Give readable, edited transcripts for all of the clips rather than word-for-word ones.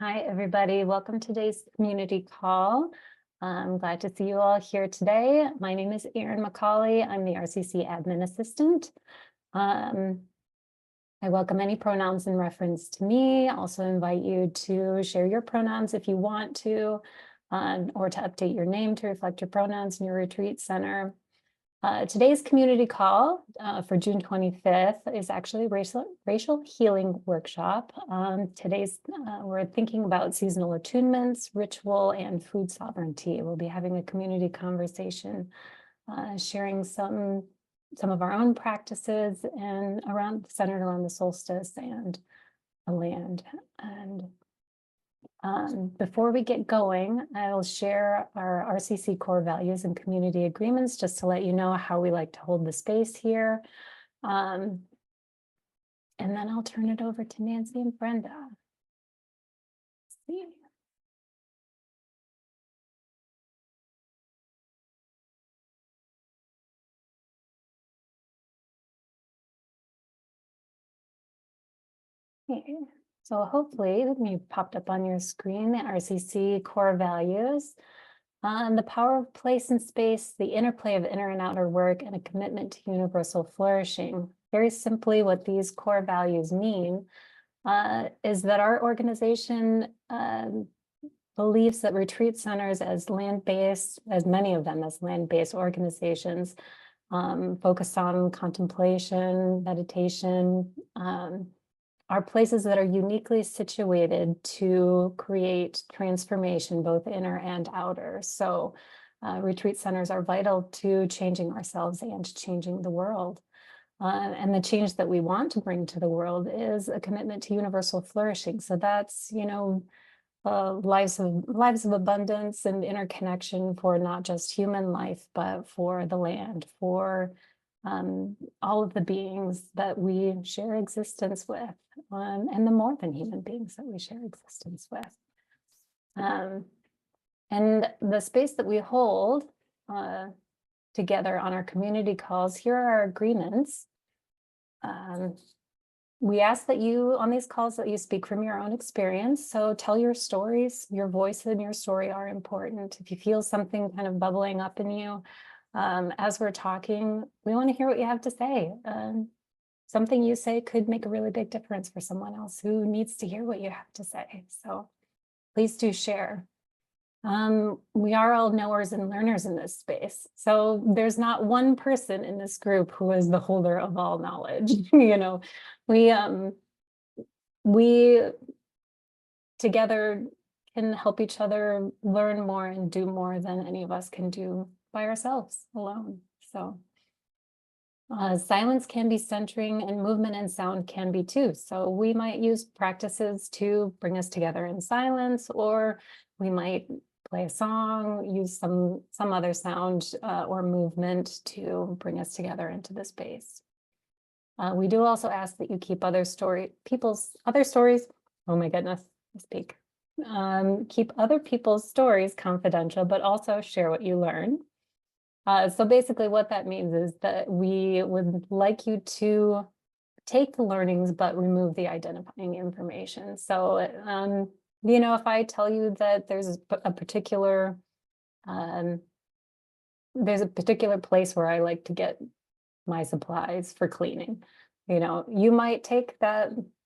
Hi, everybody. Welcome to today's community call. I'm glad to see you all here today. My name is Erin Macaulay. I'm the RCC admin assistant. I welcome any pronouns in reference to me. Also invite you to share your pronouns if you want to, or to update your name to reflect your pronouns in your retreat center. Today's community call for June 25th is actually racial healing workshop. We're thinking about seasonal attunements, ritual, and food sovereignty. We'll be having a community conversation, sharing some of our own practices and centered around the solstice and the land. And before we get going, I'll share our RCC core values and community agreements just to let you know how we like to hold the space here. And then I'll turn it over to Nancy and Brenda. Let's see. Okay. So hopefully you popped up on your screen the RCC core values. The power of place and space, the interplay of inner and outer work, and a commitment to universal flourishing. Very simply, what these core values mean is that our organization believes that retreat centers as land-based, as many of them as land-based organizations, focus on contemplation, meditation, are places that are uniquely situated to create transformation, both inner and outer. So retreat centers are vital to changing ourselves and changing the world. And the change that we want to bring to the world is a commitment to universal flourishing. So that's, lives of abundance and interconnection for not just human life, but for the land, for all of the beings that we share existence with, and the more than human beings that we share existence with. And the space that we hold together on our community calls, here are our agreements. We ask that you, on these calls, that you speak from your own experience. So tell your stories. Your voice and your story are important. If you feel something kind of bubbling up in you, as we're talking, we want to hear what you have to say. Something you say could make a really big difference for someone else who needs to hear what you have to say. So please do share. We are all knowers and learners in this space. So there's not one person in this group who is the holder of all knowledge. We together can help each other learn more and do more than any of us can do by ourselves alone. So silence can be centering, and movement and sound can be too. So we might use practices to bring us together in silence, or we might play a song, use some other sound or movement to bring us together into the space. We do also ask that you keep people's other stories. Oh my goodness, I speak. Keep other people's stories confidential, but also share what you learn. So basically what that means is that we would like you to take the learnings, but remove the identifying information. So, if I tell you that there's a particular place where I like to get my supplies for cleaning, you might take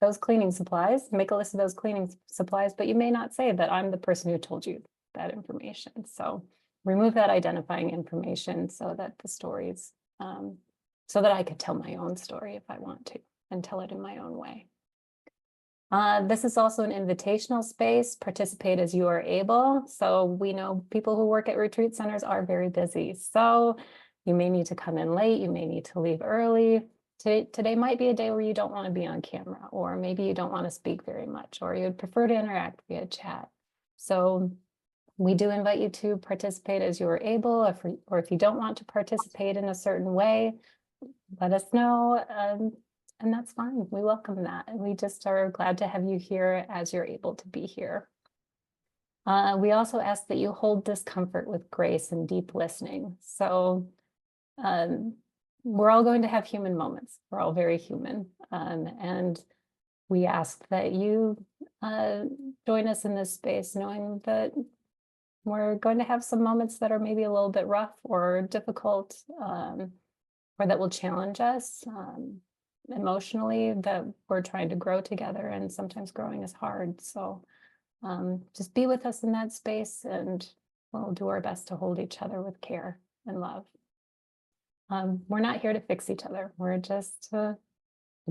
those cleaning supplies, make a list of those cleaning supplies, but you may not say that I'm the person who told you that information. So remove that identifying information so that the stories, so that I could tell my own story if I want to and tell it in my own way. This is also an invitational space. Participate as you are able. So we know people who work at retreat centers are very busy. So you may need to come in late. You may need to leave early. Today might be a day where you don't want to be on camera, or maybe you don't want to speak very much, or you'd prefer to interact via chat. So we do invite you to participate as you are able, or if you don't want to participate in a certain way, let us know, and that's fine. We welcome that. And we just are glad to have you here as you're able to be here. We also ask that you hold discomfort with grace and deep listening. So we're all going to have human moments. We're all very human. And we ask that you join us in this space, knowing that we're going to have some moments that are maybe a little bit rough or difficult, or that will challenge us emotionally, that we're trying to grow together, and sometimes growing is hard. So just be with us in that space, and we'll do our best to hold each other with care and love. We're not here to fix each other. We're just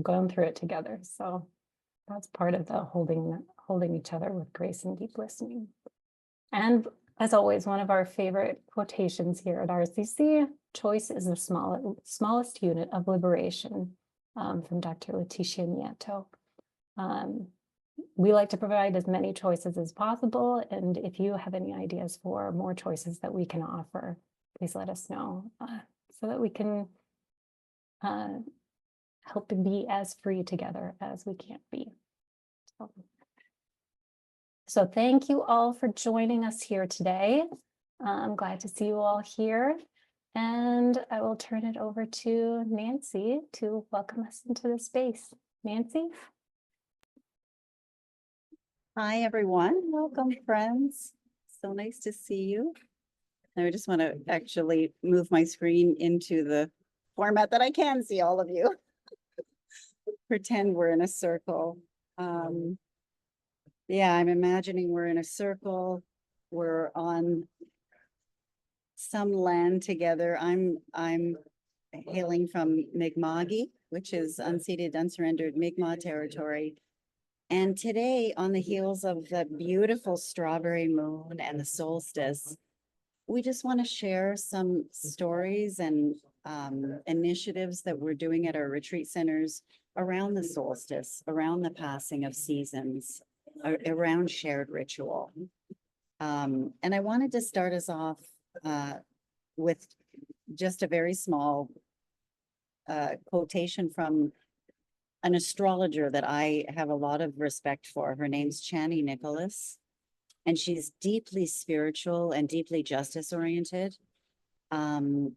going through it together. So that's part of the holding each other with grace and deep listening. And as always, one of our favorite quotations here at RCC, choice is the smallest unit of liberation, from Dr. Leticia Nieto. We like to provide as many choices as possible. And if you have any ideas for more choices that we can offer, please let us know, so that we can help be as free together as we can be. So thank you all for joining us here today. I'm glad to see you all here. And I will turn it over to Nanci to welcome us into the space. Nanci? Hi, everyone. Welcome, friends. So nice to see you. I just want to actually move my screen into the format that I can see all of you. Pretend we're in a circle. Yeah, I'm imagining we're in a circle. We're on some land together. I'm hailing from Mi'kma'ki, which is unceded, unsurrendered Mi'kmaq territory. And today, on the heels of the beautiful strawberry moon and the solstice, we just want to share some stories and initiatives that we're doing at our retreat centers around the solstice, around the passing of seasons, around shared ritual. And I wanted to start us off with just a very small quotation from an astrologer that I have a lot of respect for. Her name's Chani Nicholas, and she's deeply spiritual and deeply justice oriented. And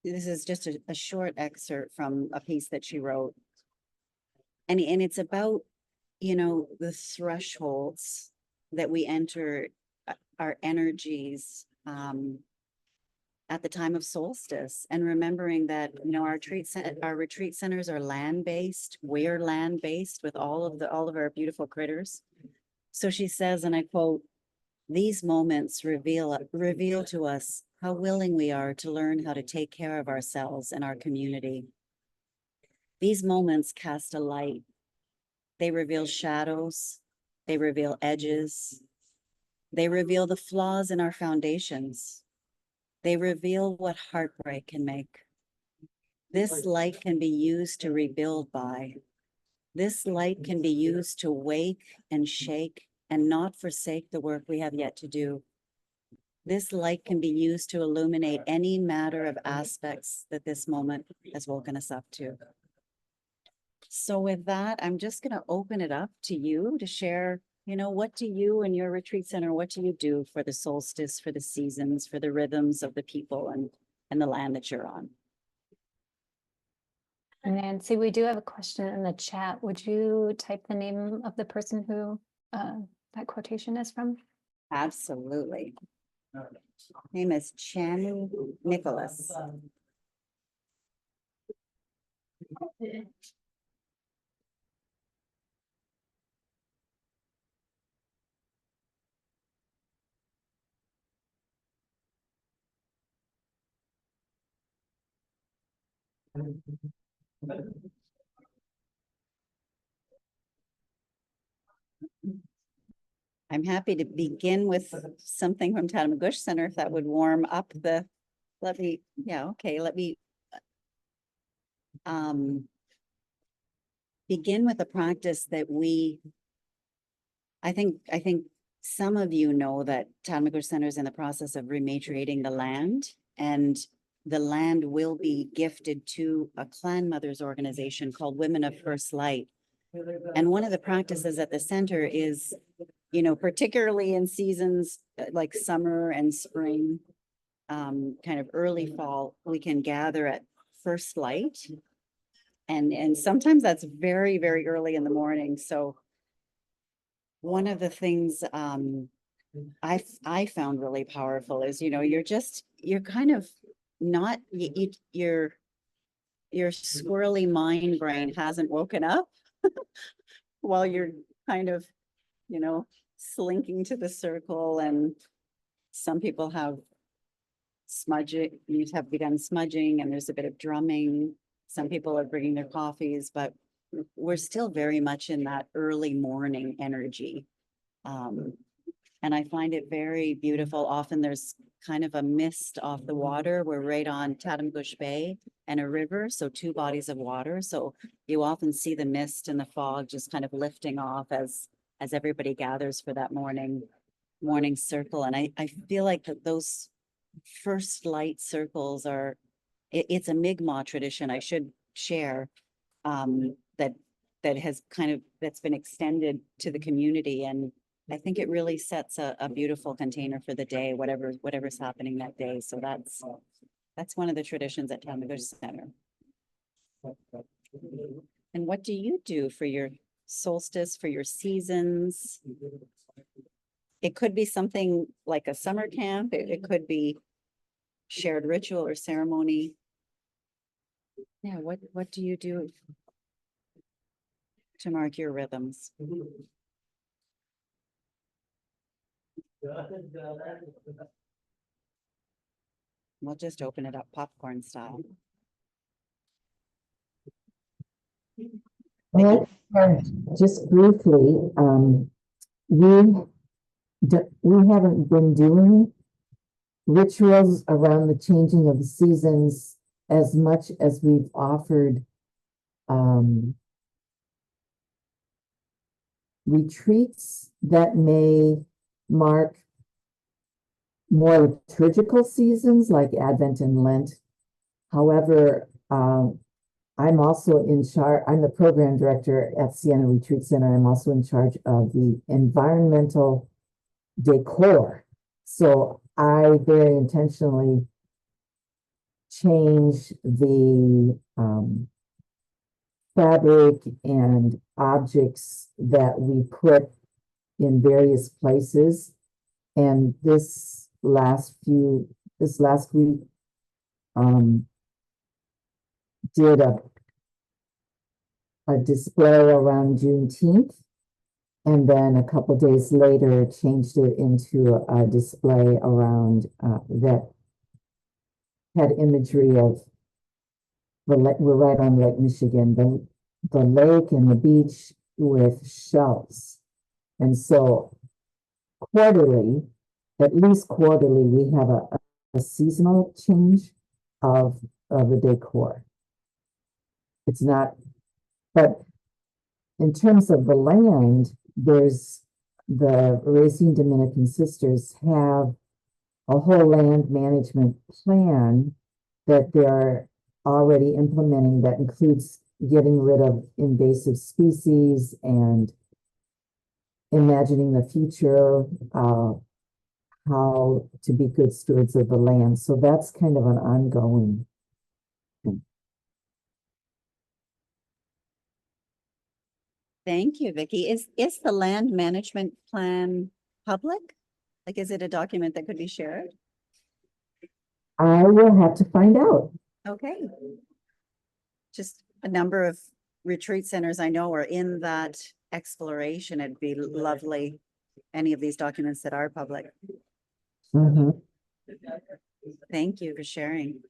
this is just a short excerpt from a piece that she wrote. And it's about, you know, the thresholds that we enter our energies at the time of solstice, and remembering that, you know, our retreat centers are land-based. We're land-based with all of our beautiful critters. So she says, and I quote, "These moments reveal to us how willing we are to learn how to take care of ourselves and our community. These moments cast a light. They reveal shadows. They reveal edges. They reveal the flaws in our foundations. They reveal what heartbreak can make. This light can be used to rebuild by. This light can be used to wake and shake and not forsake the work we have yet to do. This light can be used to illuminate any matter of aspects that this moment has woken us up to." So with that, I'm just going to open it up to you to share, you know, what do you and your retreat center, what do you do for the solstice, for the seasons, for the rhythms of the people and the land that you're on? Nanci, we do have a question in the chat. Would you type the name of the person who that quotation is from? Absolutely. Name is Chani Nicholas. I'm happy to begin with something from Tattamagush Center, if that would warm up the, let me begin with a practice that I think some of you know that Tattamagush Center is in the process of rematriating the land, and the land will be gifted to a clan mothers organization called Women of First Light. And one of the practices at the center is, you know, particularly in seasons like summer and spring, kind of early fall, we can gather at first light. And sometimes that's very, very early in the morning. So one of the things I found really powerful is, you're kind of not, your swirly mind brain hasn't woken up while you're kind of, slinking to the circle, and some people have begun smudging, and there's a bit of drumming. Some people are bringing their coffees, but we're still very much in that early morning energy. And I find it very beautiful. Often there's kind of a mist off the water. We're right on Tatamgush Bay and a river, so two bodies of water. So you often see the mist and the fog just kind of lifting off as everybody gathers for that morning circle. And I feel like those first light circles are, it's a Mi'kmaq tradition I should share, that has that's been extended to the community. And I think it really sets a beautiful container for the day, whatever's happening that day. So that's one of the traditions at Tatamgush Center. And what do you do for your solstice, for your seasons? It could be something like a summer camp. It could be shared ritual or ceremony. Yeah, what do you do to mark your rhythms? We'll just open it up popcorn style. Well, just briefly, we haven't been doing rituals around the changing of the seasons as much as we've offered retreats that may mark more liturgical seasons like Advent and Lent. However, I'm also in charge, I'm the program director at Sienna Retreat Center. I'm also in charge of the environmental decor. So I very intentionally change the fabric and objects that we put in various places. And this last week, did a display around Juneteenth, and then a couple days later changed it into a display around that had imagery of we're right on Lake Michigan, the lake and the beach with shells. And so at least quarterly, we have a seasonal change of the decor. It's not, but in terms of the land, there's the Racine Dominican Sisters have a whole land management plan that they're already implementing that includes getting rid of invasive species and imagining the future, how to be good stewards of the land. So that's kind of an ongoing thing. Thank you, Vicki. Is the land management plan public? Like, is it a document that could be shared? I will have to find out. Okay. Just a number of retreat centers I know are in that exploration. It'd be lovely, any of these documents that are public. Mhm. Thank you for sharing.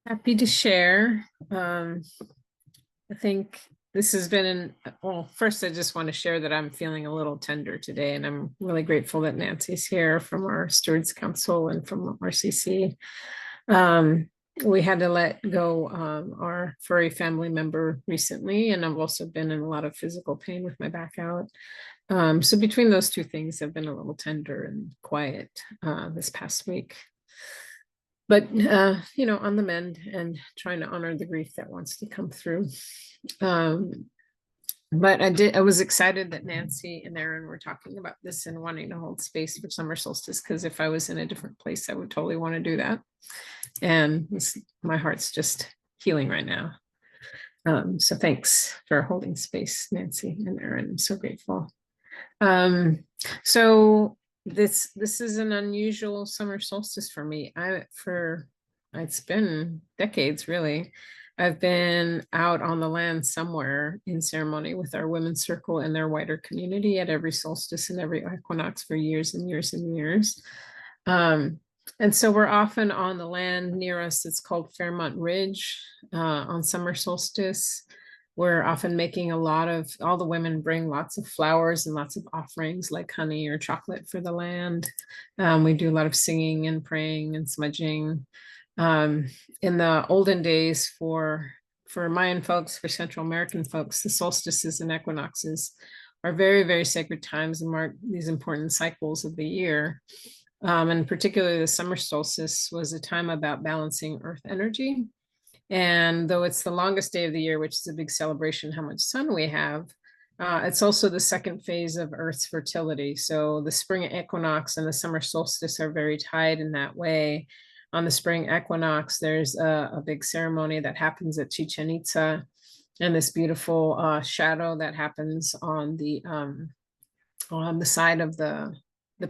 Happy to share. I think this has been well, first I just want to share that I'm feeling a little tender today, and I'm really grateful that Nanci's here from our Stewards Council and from RCC. We had to let go our furry family member recently, and I've also been in a lot of physical pain with my back out. So between those two things, I've been a little tender and quiet this past week. But, on the mend and trying to honor the grief that wants to come through. But I was excited that Nancy and Erin were talking about this and wanting to hold space for summer solstice, because if I was in a different place, I would totally want to do that. And my heart's just healing right now. So thanks for holding space, Nancy and Erin. I'm so grateful. So this is an unusual summer solstice for me. It's been decades really. I've been out on the land somewhere in ceremony with our women's circle and their wider community at every solstice and every equinox for years and years and years. And so we're often on the land near us. It's called Fairmont Ridge on summer solstice. We're often making all the women bring lots of flowers and lots of offerings like honey or chocolate for the land. We do a lot of singing and praying and smudging. In the olden days for Mayan folks, for Central American folks, the solstices and equinoxes are very, very sacred times and mark these important cycles of the year. And particularly the summer solstice was a time about balancing earth energy. And though it's the longest day of the year, which is a big celebration how much sun we have, it's also the second phase of Earth's fertility. So the spring equinox and the summer solstice are very tied in that way. On the spring equinox, there's a big ceremony that happens at Chichen Itza, and this beautiful shadow that happens on the side of the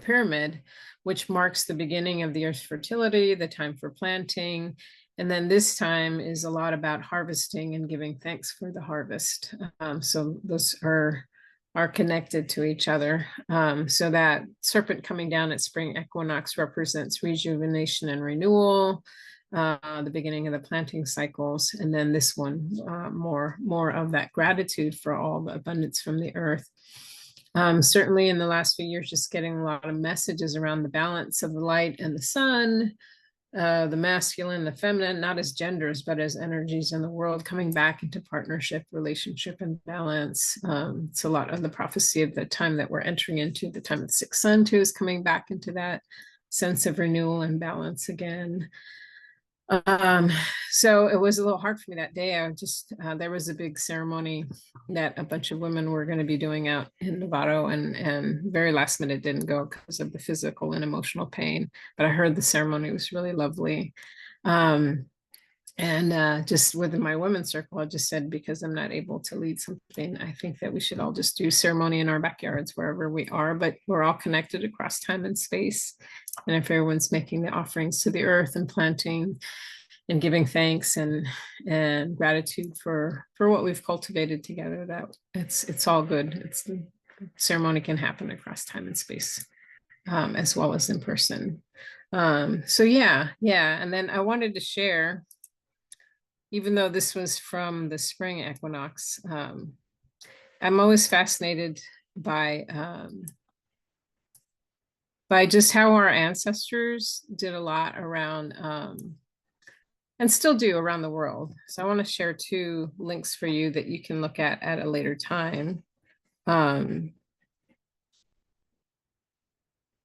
pyramid, which marks the beginning of the Earth's fertility, the time for planting. And then this time is a lot about harvesting and giving thanks for the harvest. So those are connected to each other. So that serpent coming down at spring equinox represents rejuvenation and renewal, the beginning of the planting cycles. And then this one, more of that gratitude for all the abundance from the earth. Certainly in the last few years, just getting a lot of messages around the balance of the light and the sun, the masculine, the feminine, not as genders, but as energies in the world coming back into partnership, relationship, and balance. It's a lot of the prophecy of the time that we're entering into. The time of the sixth sun too is coming back into that sense of renewal and balance again. So it was a little hard for me that day. There was a big ceremony that a bunch of women were going to be doing out in Novato, and very last minute didn't go because of the physical and emotional pain. But I heard the ceremony was really lovely. And just within my women's circle, I just said, because I'm not able to lead something, I think that we should all just do ceremony in our backyards, wherever we are, but we're all connected across time and space. And if everyone's making the offerings to the earth and planting and giving thanks and gratitude for what we've cultivated together, that it's all good. Ceremony can happen across time and space, as well as in person. So yeah. And then I wanted to share, even though this was from the spring equinox, I'm always fascinated by just how our ancestors did a lot around, and still do around the world. So I want to share 2 links for you that you can look at a later time.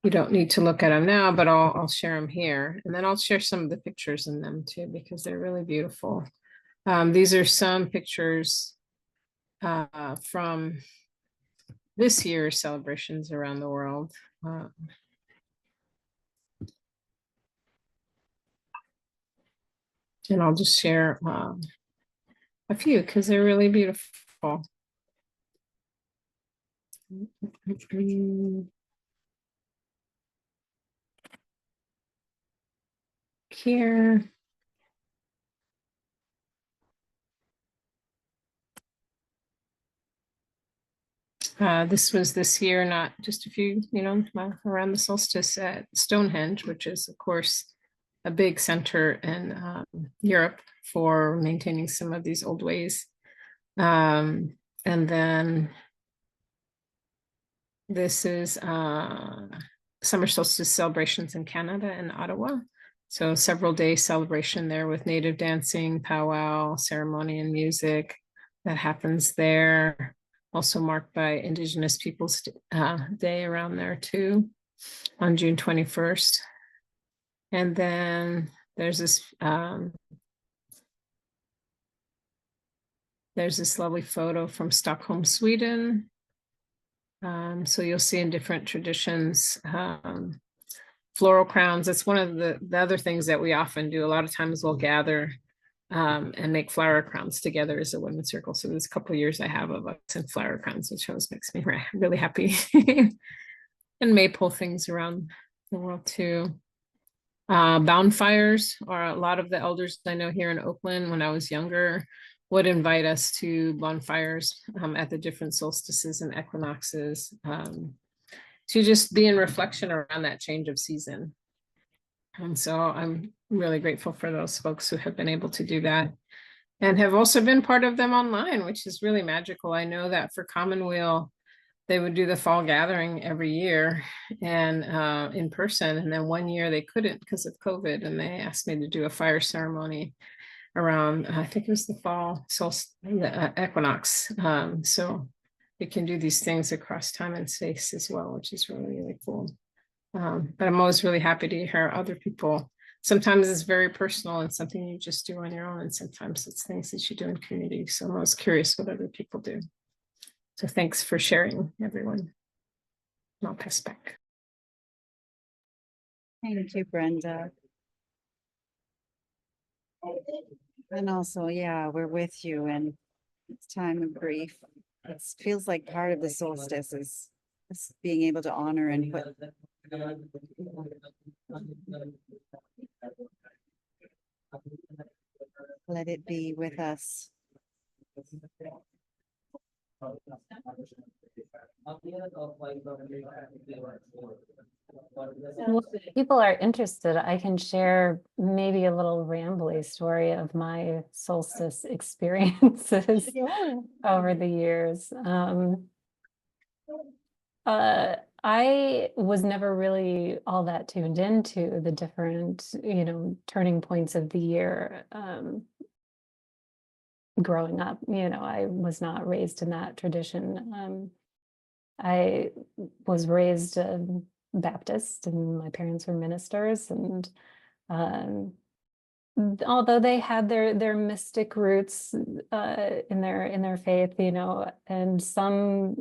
You don't need to look at them now, but I'll share them here. And then I'll share some of the pictures in them too, because they're really beautiful. These are some pictures from this year's celebrations around the world. And I'll just share a few because they're really beautiful. Here. This was this year, not just a few, around the solstice at Stonehenge, which is, of course, a big center in Europe for maintaining some of these old ways. And then this is summer solstice celebrations in Canada and Ottawa. So several day celebration there with native dancing, powwow, ceremony, and music that happens there. Also marked by Indigenous Peoples Day around there too, on June 21st. And then there's this There's this lovely photo from Stockholm, Sweden. So you'll see in different traditions, floral crowns. It's one of the other things that we often do. A lot of times we'll gather and make flower crowns together as a women's circle. So there's a couple of years I have of us in flower crowns, which always makes me really happy. And maypole things around the world too. Bonfires are a lot of the elders I know here in Oakland when I was younger would invite us to bonfires at the different solstices and equinoxes to just be in reflection around that change of season. And so I'm really grateful for those folks who have been able to do that and have also been part of them online, which is really magical. I know that for Commonweal, they would do the fall gathering every year and in person. And then one year they couldn't because of COVID. And they asked me to do a fire ceremony around, I think it was the fall solstice, the equinox. So we can do these things across time and space as well, which is really, really cool. But I'm always really happy to hear other people. Sometimes it's very personal and something you just do on your own. And sometimes it's things that you do in community. So I'm always curious what other people do. So thanks for sharing, everyone. I'll pass back. Thank you, Brenda. And also, yeah, we're with you in this time of grief. It feels like part of the solstice is being able to honor and put let it be with us. Well, if people are interested, I can share maybe a little rambly story of my solstice experiences over the years. I was never really all that tuned into the different, turning points of the year. Growing up, I was not raised in that tradition. I was raised Baptist, and my parents were ministers, and although they had their mystic roots in their faith, and some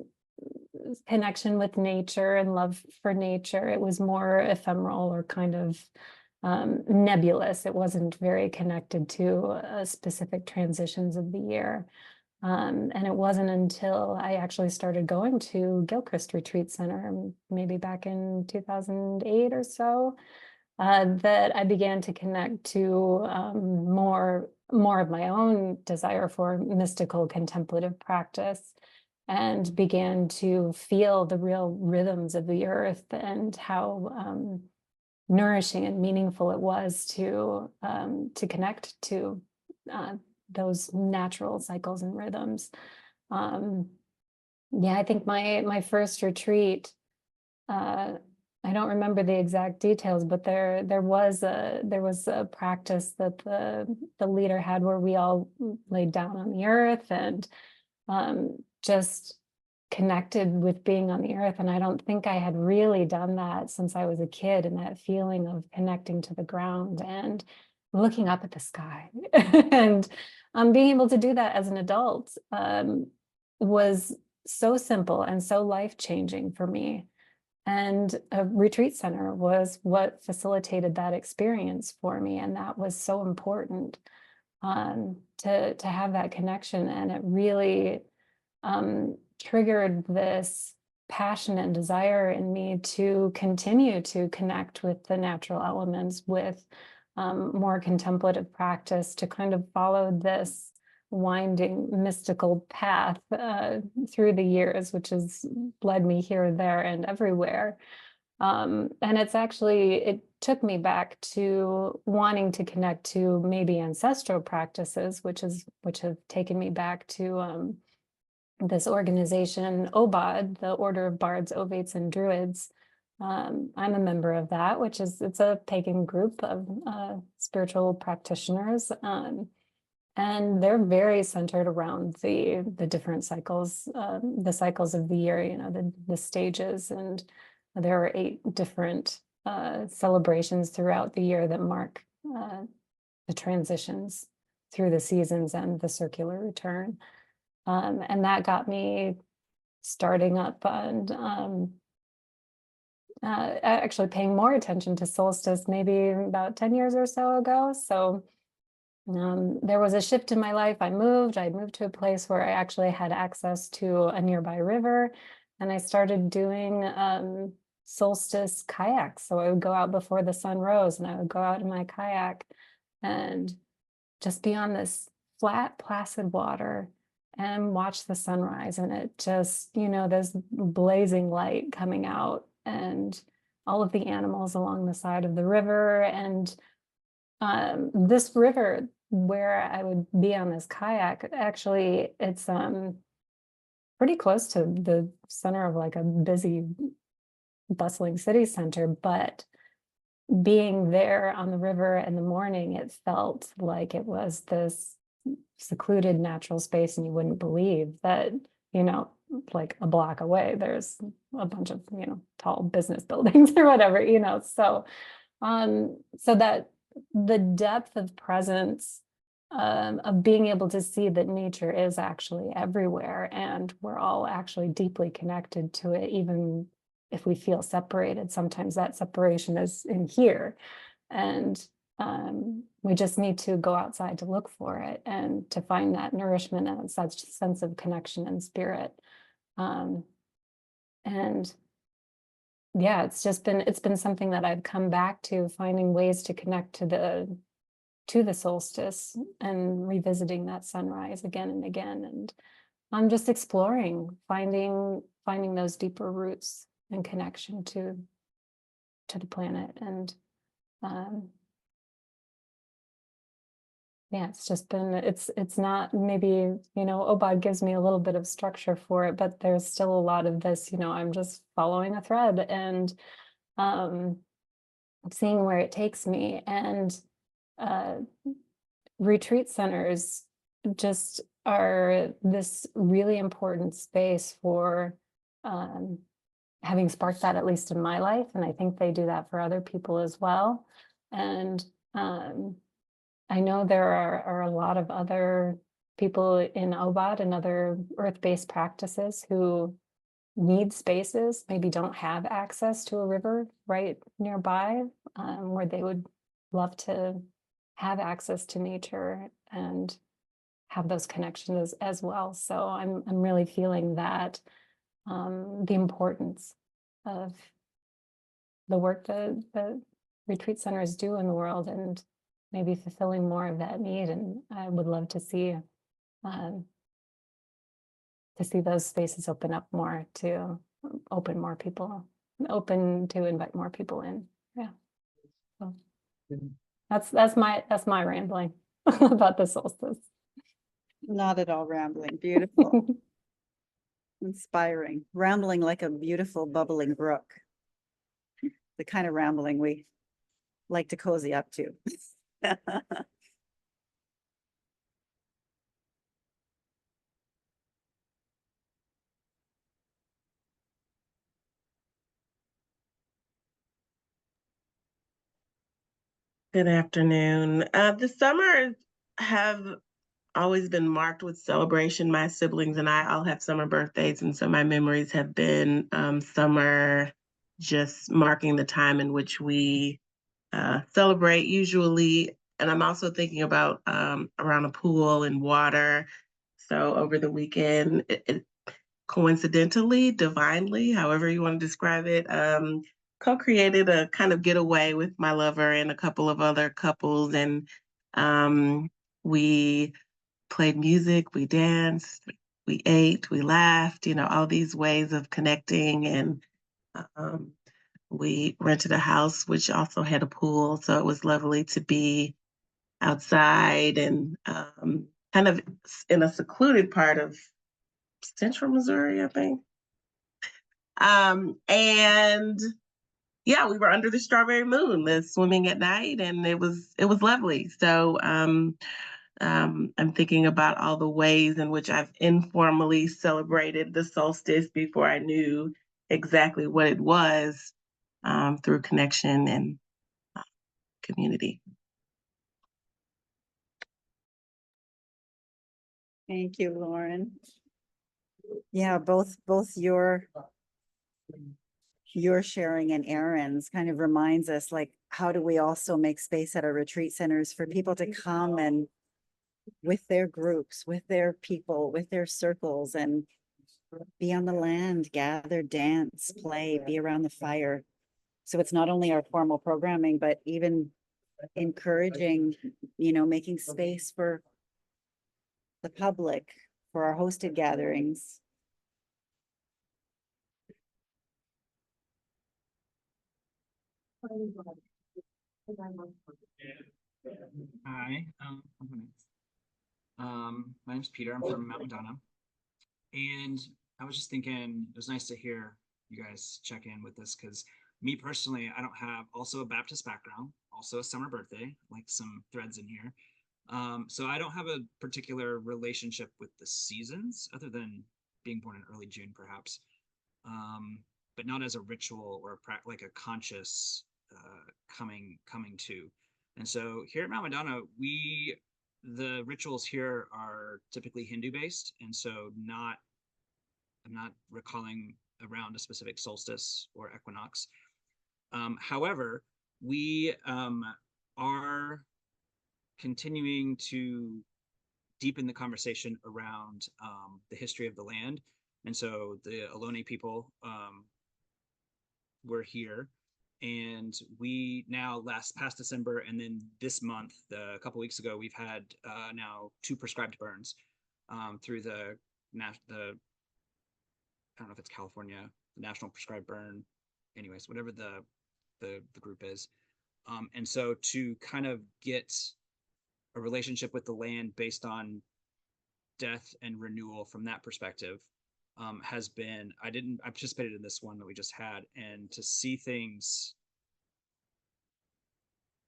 connection with nature and love for nature, it was more ephemeral or kind of nebulous. It wasn't very connected to specific transitions of the year. And it wasn't until I actually started going to Gilchrist Retreat Center, maybe back in 2008 or so, that I began to connect to more of my own desire for mystical contemplative practice, and began to feel the real rhythms of the earth and how nourishing and meaningful it was to connect to those natural cycles and rhythms. Yeah, I think my first retreat, I don't remember the exact details, but there was a practice that the leader had where we all laid down on the earth and just connected with being on the earth. And I don't think I had really done that since I was a kid, and that feeling of connecting to the ground and looking up at the sky. And being able to do that as an adult was so simple and so life-changing for me. And a retreat center was what facilitated that experience for me. And that was so important to have that connection. And it really triggered this passion and desire in me to continue to connect with the natural elements, with more contemplative practice, to kind of follow this winding mystical path through the years, which has led me here, there, and everywhere. And it took me back to wanting to connect to maybe ancestral practices, which have taken me back to this organization, OBOD, the Order of Bards, Ovates, and Druids. I'm a member of that, it's a pagan group of spiritual practitioners. And they're very centered around the different cycles, the cycles of the year, the stages. And there are 8 different celebrations throughout the year that mark the transitions through the seasons and the circular return. And that got me starting up on actually paying more attention to solstice maybe about 10 years or so ago. So there was a shift in my life. I moved to a place where I actually had access to a nearby river, and I started doing solstice kayaks. So I would go out before the sun rose, and I would go out in my kayak and just be on this flat, placid water and watch the sunrise. And it just, there's blazing light coming out and all of the animals along the side of the river. And this river where I would be on this kayak, actually, it's pretty close to the center of like a busy, bustling city center, but being there on the river in the morning, it felt like it was this secluded natural space, and you wouldn't believe that, like a block away, there's a bunch of, tall business buildings or whatever, so that the depth of presence of being able to see that nature is actually everywhere, and we're all actually deeply connected to it, even if we feel separated. Sometimes that separation is in here, and we just need to go outside to look for it and to find that nourishment and such sense of connection and spirit. And yeah, it's been something that I've come back to, finding ways to connect to the solstice and revisiting that sunrise again and again. And I'm just exploring, finding those deeper roots and connection to the planet. And yeah, it's just been, it's not, maybe, OBOD gives me a little bit of structure for it, but there's still a lot of this, I'm just following a thread and seeing where it takes me. And retreat centers just are this really important space for having sparked that, at least in my life. And I think they do that for other people as well. And I know there are a lot of other people in OBOD and other earth-based practices who need spaces, maybe don't have access to a river right nearby, where they would love to have access to nature and have those connections as well. So I'm really feeling that the importance of the work that retreat centers do in the world, and maybe fulfilling more of that need. And I would love to see those spaces open up more, to open to invite more people in. Yeah. So that's my rambling about the solstice. Not at all rambling. Beautiful. Inspiring. Rambling like a beautiful bubbling brook. The kind of rambling we like to cozy up to. Good afternoon. The summers have always been marked with celebration. My siblings and I all have summer birthdays, and so my memories have been summer, just marking the time in which we celebrate usually. And I'm also thinking about around a pool and water. So over the weekend, it coincidentally, divinely, however you want to describe it, co-created a kind of getaway with my lover and a couple of other couples. And we played music, we danced, we ate, we laughed, all these ways of connecting. And we rented a house, which also had a pool. So it was lovely to be outside and kind of in a secluded part of Central Missouri, I think. And yeah, we were under the strawberry moon, swimming at night, and it was lovely. So I'm thinking about all the ways in which I've informally celebrated the solstice before I knew exactly what it was, through connection and community. Thank you, Lauren. Yeah, both your sharing and Erin's kind of reminds us, like, how do we also make space at our retreat centers for people to come and with their groups, with their people, with their circles, and be on the land, gather, dance, play, be around the fire. So it's not only our formal programming, but even encouraging, making space for the public, for our hosted gatherings. Hi, my name's Peter. I'm from Mount Madonna, and I was just thinking it was nice to hear you guys check in with this because me personally, I don't have also a Baptist background, also a summer birthday, like some threads in here. So I don't have a particular relationship with the seasons other than being born in early June, perhaps, but not as a ritual or like a conscious coming to. And so here at Mount Madonna, the rituals here are typically Hindu based, and so I'm not recalling around a specific solstice or equinox. However, we are continuing to deepen the conversation around the history of the land. And so the Ohlone people were here, and we now past December and then this month, a couple weeks ago, we've had now 2 prescribed burns through the I don't know if it's California, the National Prescribed Burn, anyways, whatever the group is. And so to kind of get a relationship with the land based on death and renewal from that perspective has been, I participated in this one that we just had, and to see things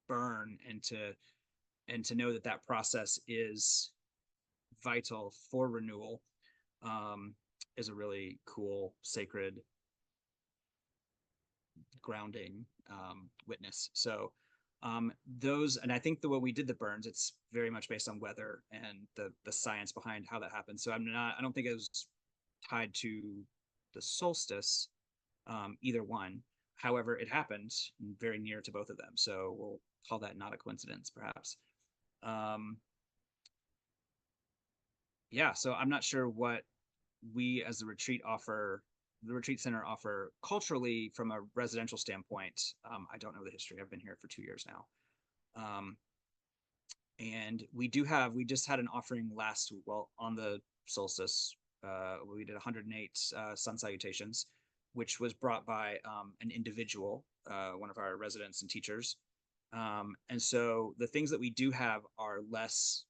burn and to know that process is vital for renewal is a really cool, sacred, grounding witness. So those, and I think the way we did the burns, it's very much based on weather and the science behind how that happens. So I don't think it was tied to the solstice, either one. However, it happened very near to both of them. So we'll call that not a coincidence, perhaps. Yeah, so I'm not sure what we as the retreat center offer culturally from a residential standpoint. I don't know the history. I've been here for 2 years now. And we just had an offering on the solstice. We did 108 sun salutations, which was brought by an individual, one of our residents and teachers. And so the things that we do have are less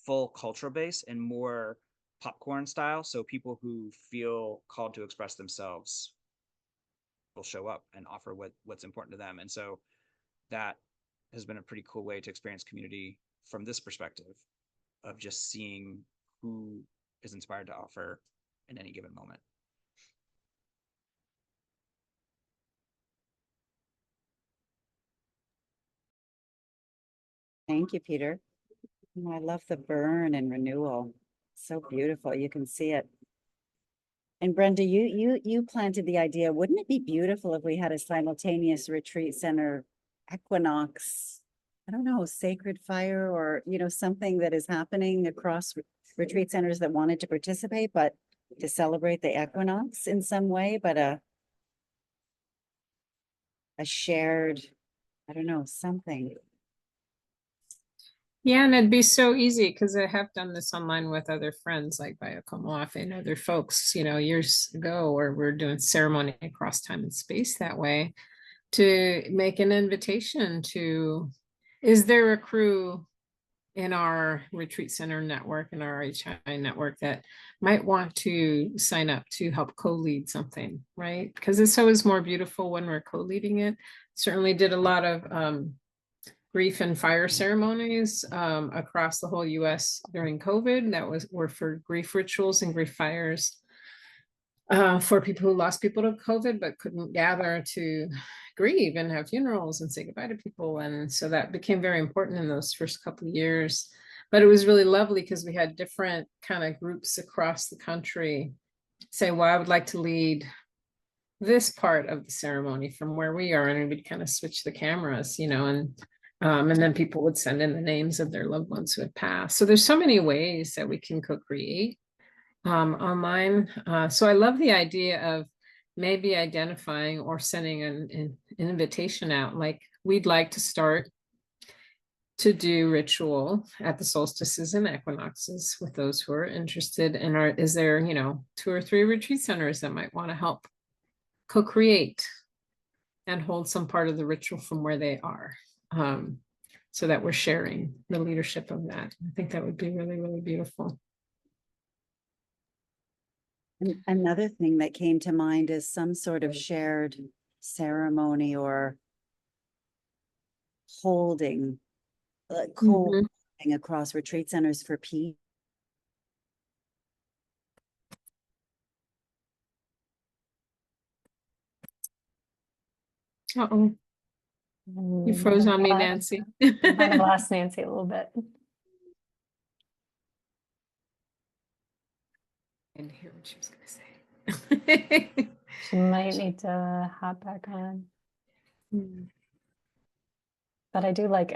full cultural base and more popcorn style. So people who feel called to express themselves will show up and offer what's important to them. And so that has been a pretty cool way to experience community from this perspective of just seeing who is inspired to offer in any given moment. Thank you, Peter. I love the burn and renewal. So beautiful. You can see it. And Brenda, you planted the idea. Wouldn't it be beautiful if we had a simultaneous retreat center equinox? I don't know, sacred fire, or something that is happening across retreat centers that wanted to participate, but to celebrate the equinox in some way, but a shared, I don't know, something. Yeah, and it'd be so easy because I have done this online with other friends like Biokomoafe and other folks, years ago, where we're doing ceremony across time and space that way, to make an invitation to, is there a crew in our retreat center network, in our HI network, that might want to sign up to help co-lead something, right? Because it's always more beautiful when we're co-leading it. Certainly did a lot of grief and fire ceremonies across the whole US during COVID that were for grief rituals and grief fires for people who lost people to COVID but couldn't gather to grieve and have funerals and say goodbye to people. And so that became very important in those first couple of years. But it was really lovely because we had different kind of groups across the country say, well, I would like to lead this part of the ceremony from where we are, and we'd kind of switch the cameras, and then people would send in the names of their loved ones who had passed. So there's so many ways that we can co-create online. So I love the idea of maybe identifying or sending an invitation out, like we'd like to start to do ritual at the solstices and equinoxes with those who are interested. And is there, 2 or 3 retreat centers that might want to help co-create and hold some part of the ritual from where they are, so that we're sharing the leadership of that. I think that would be really, really beautiful. And another thing that came to mind is some sort of shared ceremony or holding, Mhm. across retreat centers for peace. Uh-oh, you froze on me, Nancy. I might have lost Nancy a little bit. I didn't hear what she was going to say. She might need to hop back on. Hmm. But I do like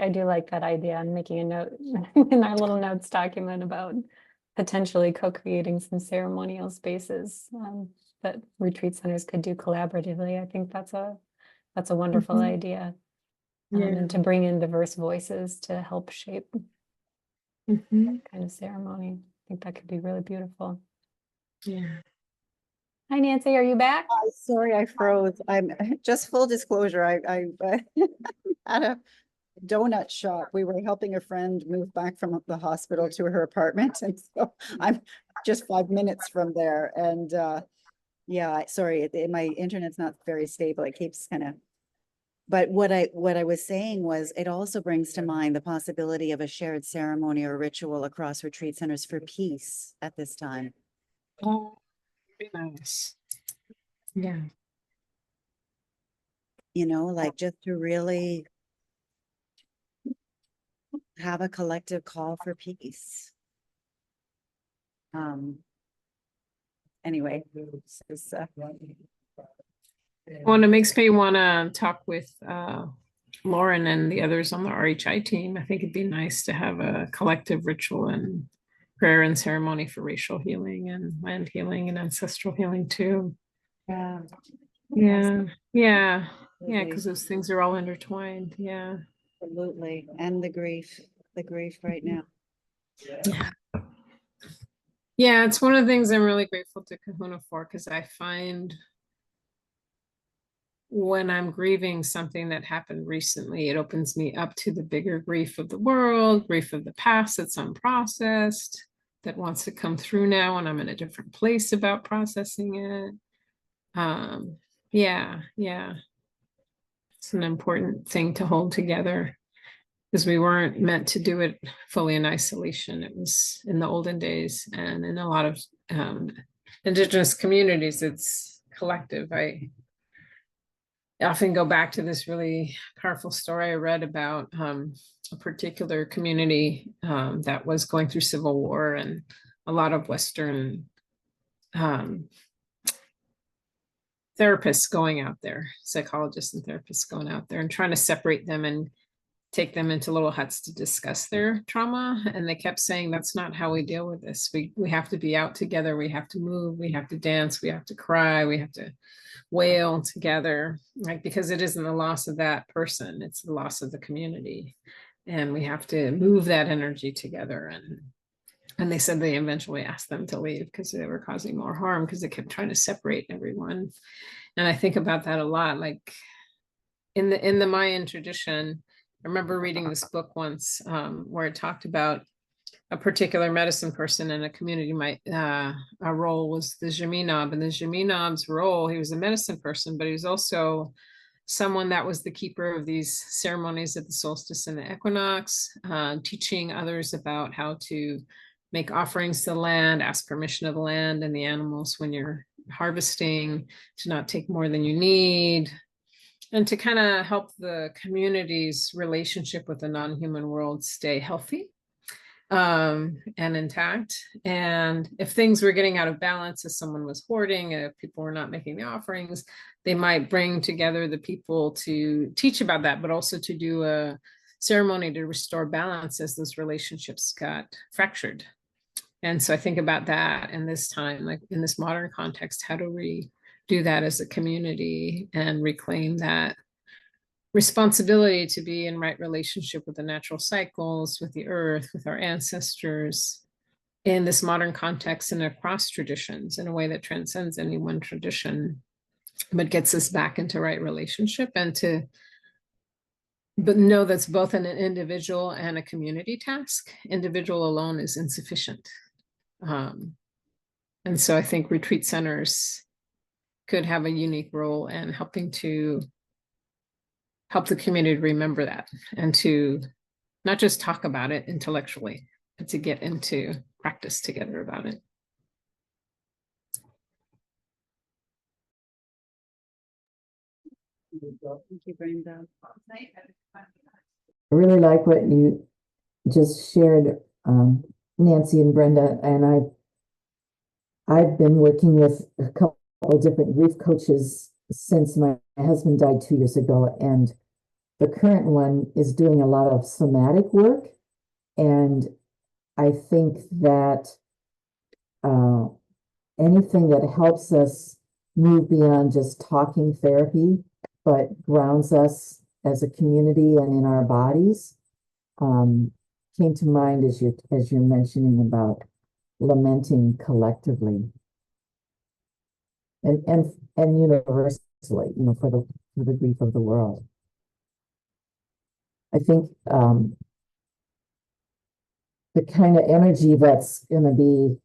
that idea and making a note in our little notes document about potentially co-creating some ceremonial spaces that retreat centers could do collaboratively. I think that's a wonderful Mhm. idea. Yeah. And to bring in diverse voices to help shape Mhm. kind of ceremony. I think that could be really beautiful. Yeah. Hi, Nancy, are you back? Sorry, I froze. I'm just full disclosure. I at a donut shop. We were helping a friend move back from the hospital to her apartment. And so I'm just 5 minutes from there. And yeah, sorry, my internet's not very stable. It keeps kind of. But what I was saying was it also brings to mind the possibility of a shared ceremony or ritual across retreat centers for peace at this time. Oh, be nice. Yeah. Like just to really have a collective call for peace. Anyway, this is, Well, it makes me want to talk with Lauren and the others on the RHI team. I think it'd be nice to have a collective ritual and prayer and ceremony for racial healing and land healing and ancestral healing too. yeah, Yeah, yeah, yeah, Absolutely. because those things are all intertwined. Yeah. absolutely. And the grief right now. Yeah. Yeah, it's one of the things I'm really grateful to Kahuna for, because I find when I'm grieving something that happened recently, it opens me up to the bigger grief of the world, grief of the past that's unprocessed, that wants to come through now, and I'm in a different place about processing it. Yeah, it's an important thing to hold together, because we weren't meant to do it fully in isolation. It was in the olden days, and in a lot of Indigenous communities, it's collective. I often go back to this really powerful story I read about a particular community that was going through civil war, and a lot of Western therapists going out there, psychologists and therapists going out there and trying to separate them and take them into little huts to discuss their trauma. And they kept saying, that's not how we deal with this. We have to be out together. We have to move. We have to dance. We have to cry. We have to wail together, like, because it isn't the loss of that person, it's the loss of the community, and we have to move that energy together. And they said they eventually asked them to leave because they were causing more harm, because they kept trying to separate everyone. And I think about that a lot, like in the Mayan tradition. I remember reading this book once where it talked about a particular medicine person in a community. A role was the Jaminab, and the Jaminab's role, he was a medicine person, but he was also someone that was the keeper of these ceremonies at the solstice and the equinox, teaching others about how to make offerings to the land, ask permission of the land and the animals when you're harvesting, to not take more than you need, and to kind of help the community's relationship with the non-human world stay healthy. and intact. And if things were getting out of balance, if someone was hoarding, and if people were not making the offerings, they might bring together the people to teach about that, but also to do a ceremony to restore balance as those relationships got fractured. And so I think about that in this time, like in this modern context, how do we do that as a community and reclaim that responsibility to be in right relationship with the natural cycles, with the earth, with our ancestors, in this modern context and across traditions in a way that transcends any one tradition, but gets us back into right relationship, and to but know that's both an individual and a community task. Individual alone is insufficient. And so I think retreat centers could have a unique role in helping to help the community remember that, and to not just talk about it intellectually, but to get into practice together about it. Thank you, Brenda. I really like what you just shared, Nancy and Brenda, and I've been working with a couple of different grief coaches since my husband died 2 years ago, and the current one is doing a lot of somatic work. And I think that anything that helps us move beyond just talking therapy, but grounds us as a community and in our bodies, came to mind as you're mentioning about lamenting collectively and universally, for the grief of the world. I think the kind of energy that's going to be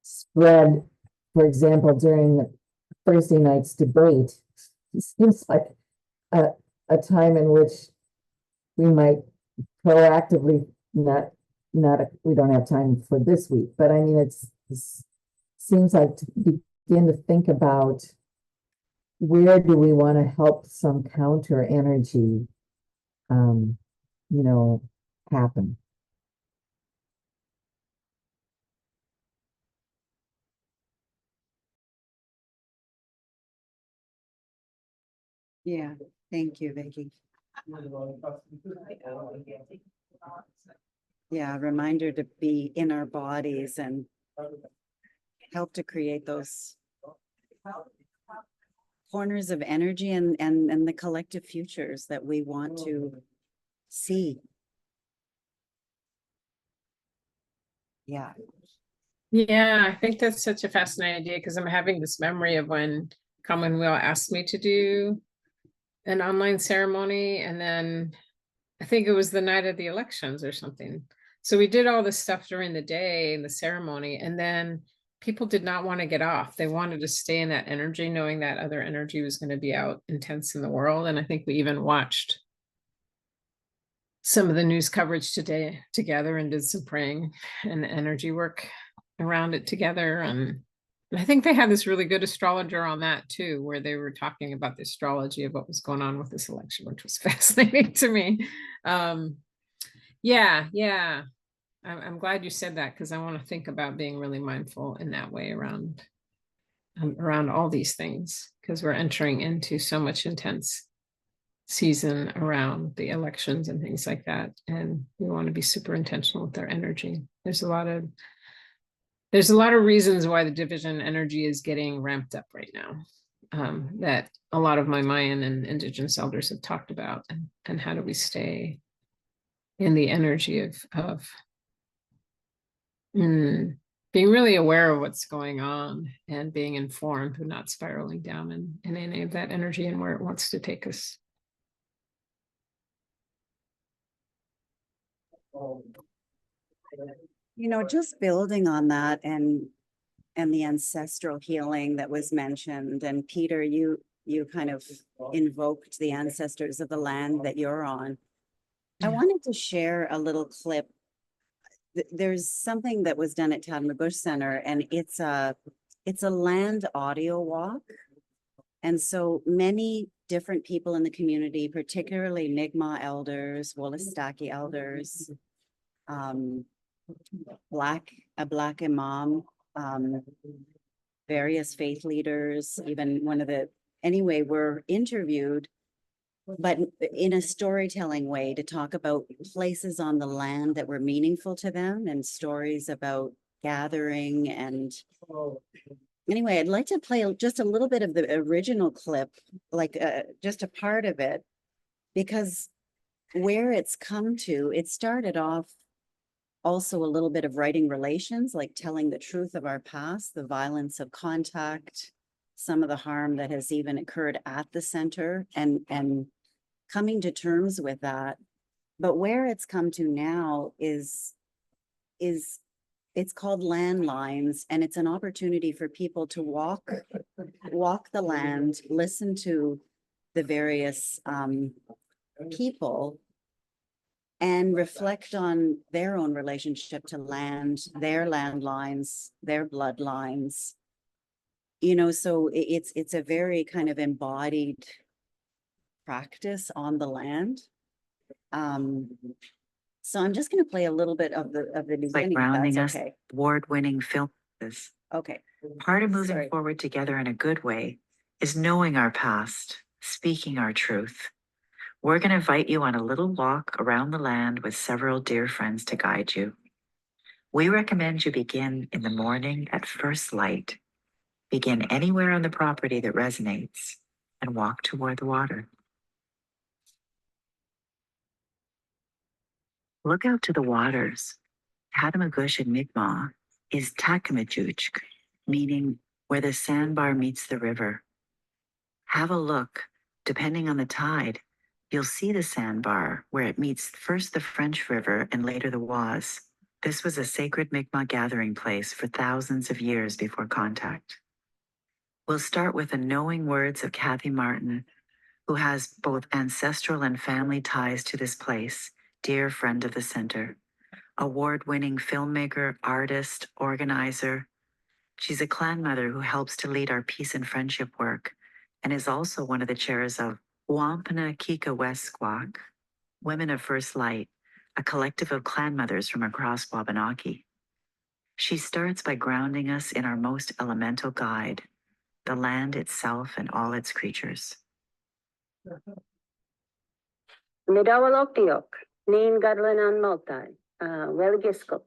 spread, for example, during Thursday night's debate, seems like a time in which we might proactively we don't have time for this week, but I mean, it seems like to begin to think about where do we want to help some counter energy, happen. Yeah, thank you, Vicki. Yeah, a reminder to be in our bodies and help to create those corners of energy and the collective futures that we want to see. Yeah. Yeah, I think that's such a fascinating idea, because I'm having this memory of when Commonwealth asked me to do an online ceremony, and then I think it was the night of the elections or something. So we did all this stuff during the day in the ceremony, and then people did not want to get off. They wanted to stay in that energy, knowing that other energy was going to be out intense in the world. And I think we even watched some of the news coverage today together and did some praying and energy work around it together. And I think they had this really good astrologer on that too, where they were talking about the astrology of what was going on with this election, which was fascinating to me. Yeah. I'm glad you said that, because I want to think about being really mindful in that way around all these things, because we're entering into so much intense season around the elections and things like that, and we want to be super intentional with our energy. There's a lot of reasons why the division energy is getting ramped up right now, that a lot of my Mayan and indigenous elders have talked about, and how do we stay in the energy of being really aware of what's going on and being informed, but not spiraling down in any of that energy and where it wants to take us. Just building on that and the ancestral healing that was mentioned. And Peter, you kind of invoked the ancestors of the land that you're on. I wanted to share a little clip. There's something that was done at Attunement Bush Center, and it's a land audio walk. And so many different people in the community, particularly Mi'kmaq elders, Wolostaki elders, a black imam, various faith leaders, even anyway, were interviewed, but in a storytelling way to talk about places on the land that were meaningful to them and stories about gathering. And anyway, I'd like to play just a little bit of the original clip, like just a part of it, because where it's come to, it started off also a little bit of writing relations, like telling the truth of our past, the violence of contact, some of the harm that has even occurred at the center, and coming to terms with that. But where it's come to now is it's called landlines, and it's an opportunity for people to walk the land, listen to the various people, and reflect on their own relationship to land, their landlines, their bloodlines. So it's a very kind of embodied practice on the land. So I'm just going to play a little bit of the beginning. Like grounding us, award-winning film. Okay. Part of moving Sorry. forward together in a good way is knowing our past, speaking our truth. We're going to invite you on a little walk around the land with several dear friends to guide you. We recommend you begin in the morning at first light. Begin anywhere on the property that resonates and walk toward the water. Look out to the waters. Hattamagush in Mi'kmaq is Takamajuchk, meaning where the sandbar meets the river. Have a look. Depending on the tide, you'll see the sandbar where it meets first the French River and later the Oise. This was a sacred Mi'kmaq gathering place for thousands of years before contact. We'll start with the knowing words of Kathy Martin, who has both ancestral and family ties to this place, dear friend of the center. Award-winning filmmaker, artist, organizer. She's a clan mother who helps to lead our peace and friendship work and is also one of the chairs of Wampana Kika West Squawk, Women of First Light, a collective of clan mothers from across Wabanaki. She starts by grounding us in our most elemental guide, the land itself and all its creatures. Midawalokiok, Nin Gadlanan Multi, Weligiskuk.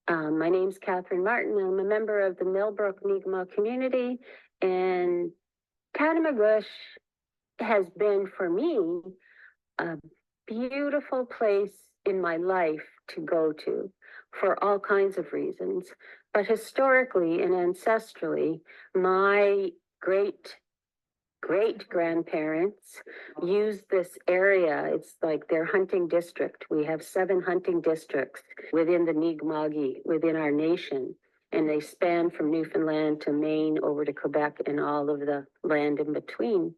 My name's Catherine Martin. I'm a member of the Millbrook Mi'kmaq community, and Catamagush has been for me a beautiful place in my life to go to for all kinds of reasons. But historically and ancestrally, my great grandparents used this area. It's like their hunting district. We have 7 hunting districts within the Mi'kmaq, within our nation. And they span from Newfoundland to Maine over to Quebec and all of the land in between.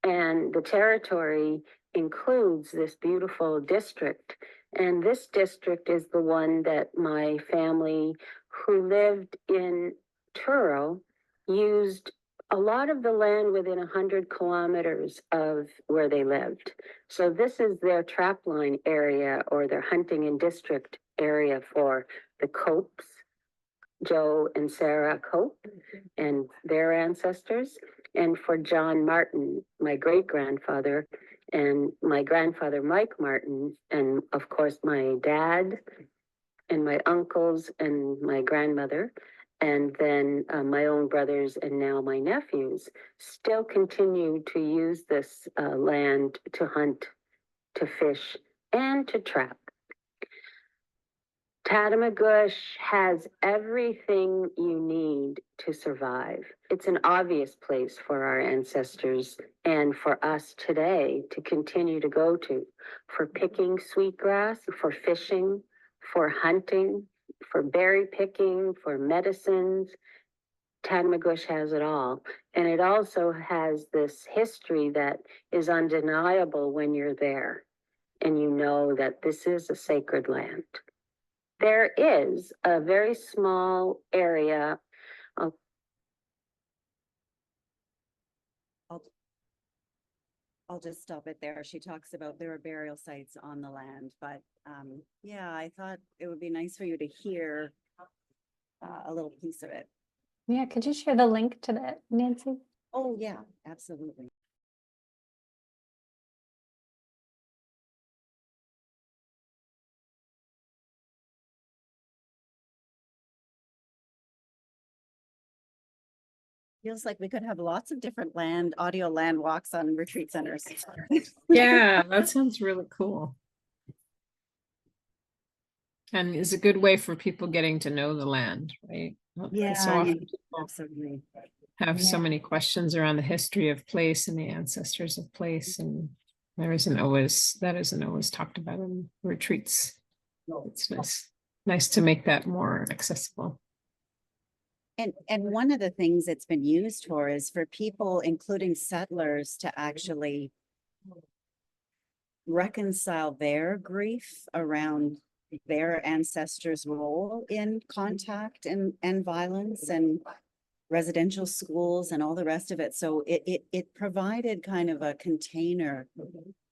And the territory includes this beautiful district. And this district is the one that my family who lived in Truro used a lot of the land within 100 kilometers of where they lived. So this is their trapline area or their hunting and district area for the Copes, Joe and Sarah Cope and their ancestors, and for John Martin, my great-grandfather, and my grandfather, Mike Martin, and of course, my dad and my uncles and my grandmother, and then my own brothers and now my nephews still continue to use this land to hunt, to fish, and to trap. Catamagush has everything you need to survive. It's an obvious place for our ancestors and for us today to continue to go to, for picking sweetgrass, for fishing, for hunting, for berry picking, for medicines. Catamagush has it all. And it also has this history that is undeniable when you're there and you know that this is a sacred land. There is a very small area. I'll just stop it there. She talks about there are burial sites on the land, but yeah, I thought it would be nice for you to hear a little piece of it. Yeah, could you share the link to that, Nancy? Oh, yeah, absolutely. Feels like we could have lots of different audio land walks on retreat centers. Yeah, that sounds really cool. And is a good way for people getting to know the land, right? Yeah, So often people absolutely. have so Yeah. many questions around the history of place and the ancestors of place, and that isn't always talked about in retreats. It's nice to make that more accessible. And one of the things it's been used for is for people, including settlers, to actually reconcile their grief around their ancestors' role in contact and violence and residential schools and all the rest of it. So it provided kind of a container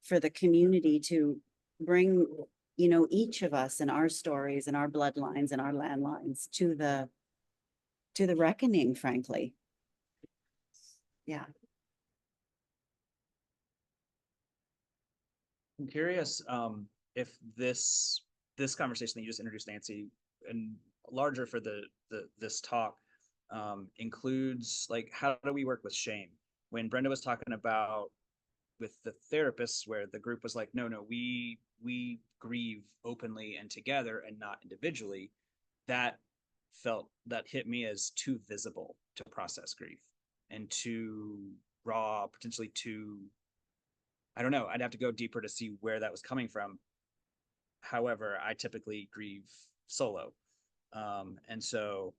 for the community to bring, you know, each of us and our stories and our bloodlines and our landlines to the reckoning, frankly. Yeah. I'm curious if this conversation that you just introduced, Nancy, and larger for this talk includes, like, how do we work with shame? When Brenda was talking about with the therapists, where the group was like, no, we grieve openly and together and not individually, that hit me as too visible to process grief and too raw, potentially too, I don't know, I'd have to go deeper to see where that was coming from. However, I typically grieve solo. And so,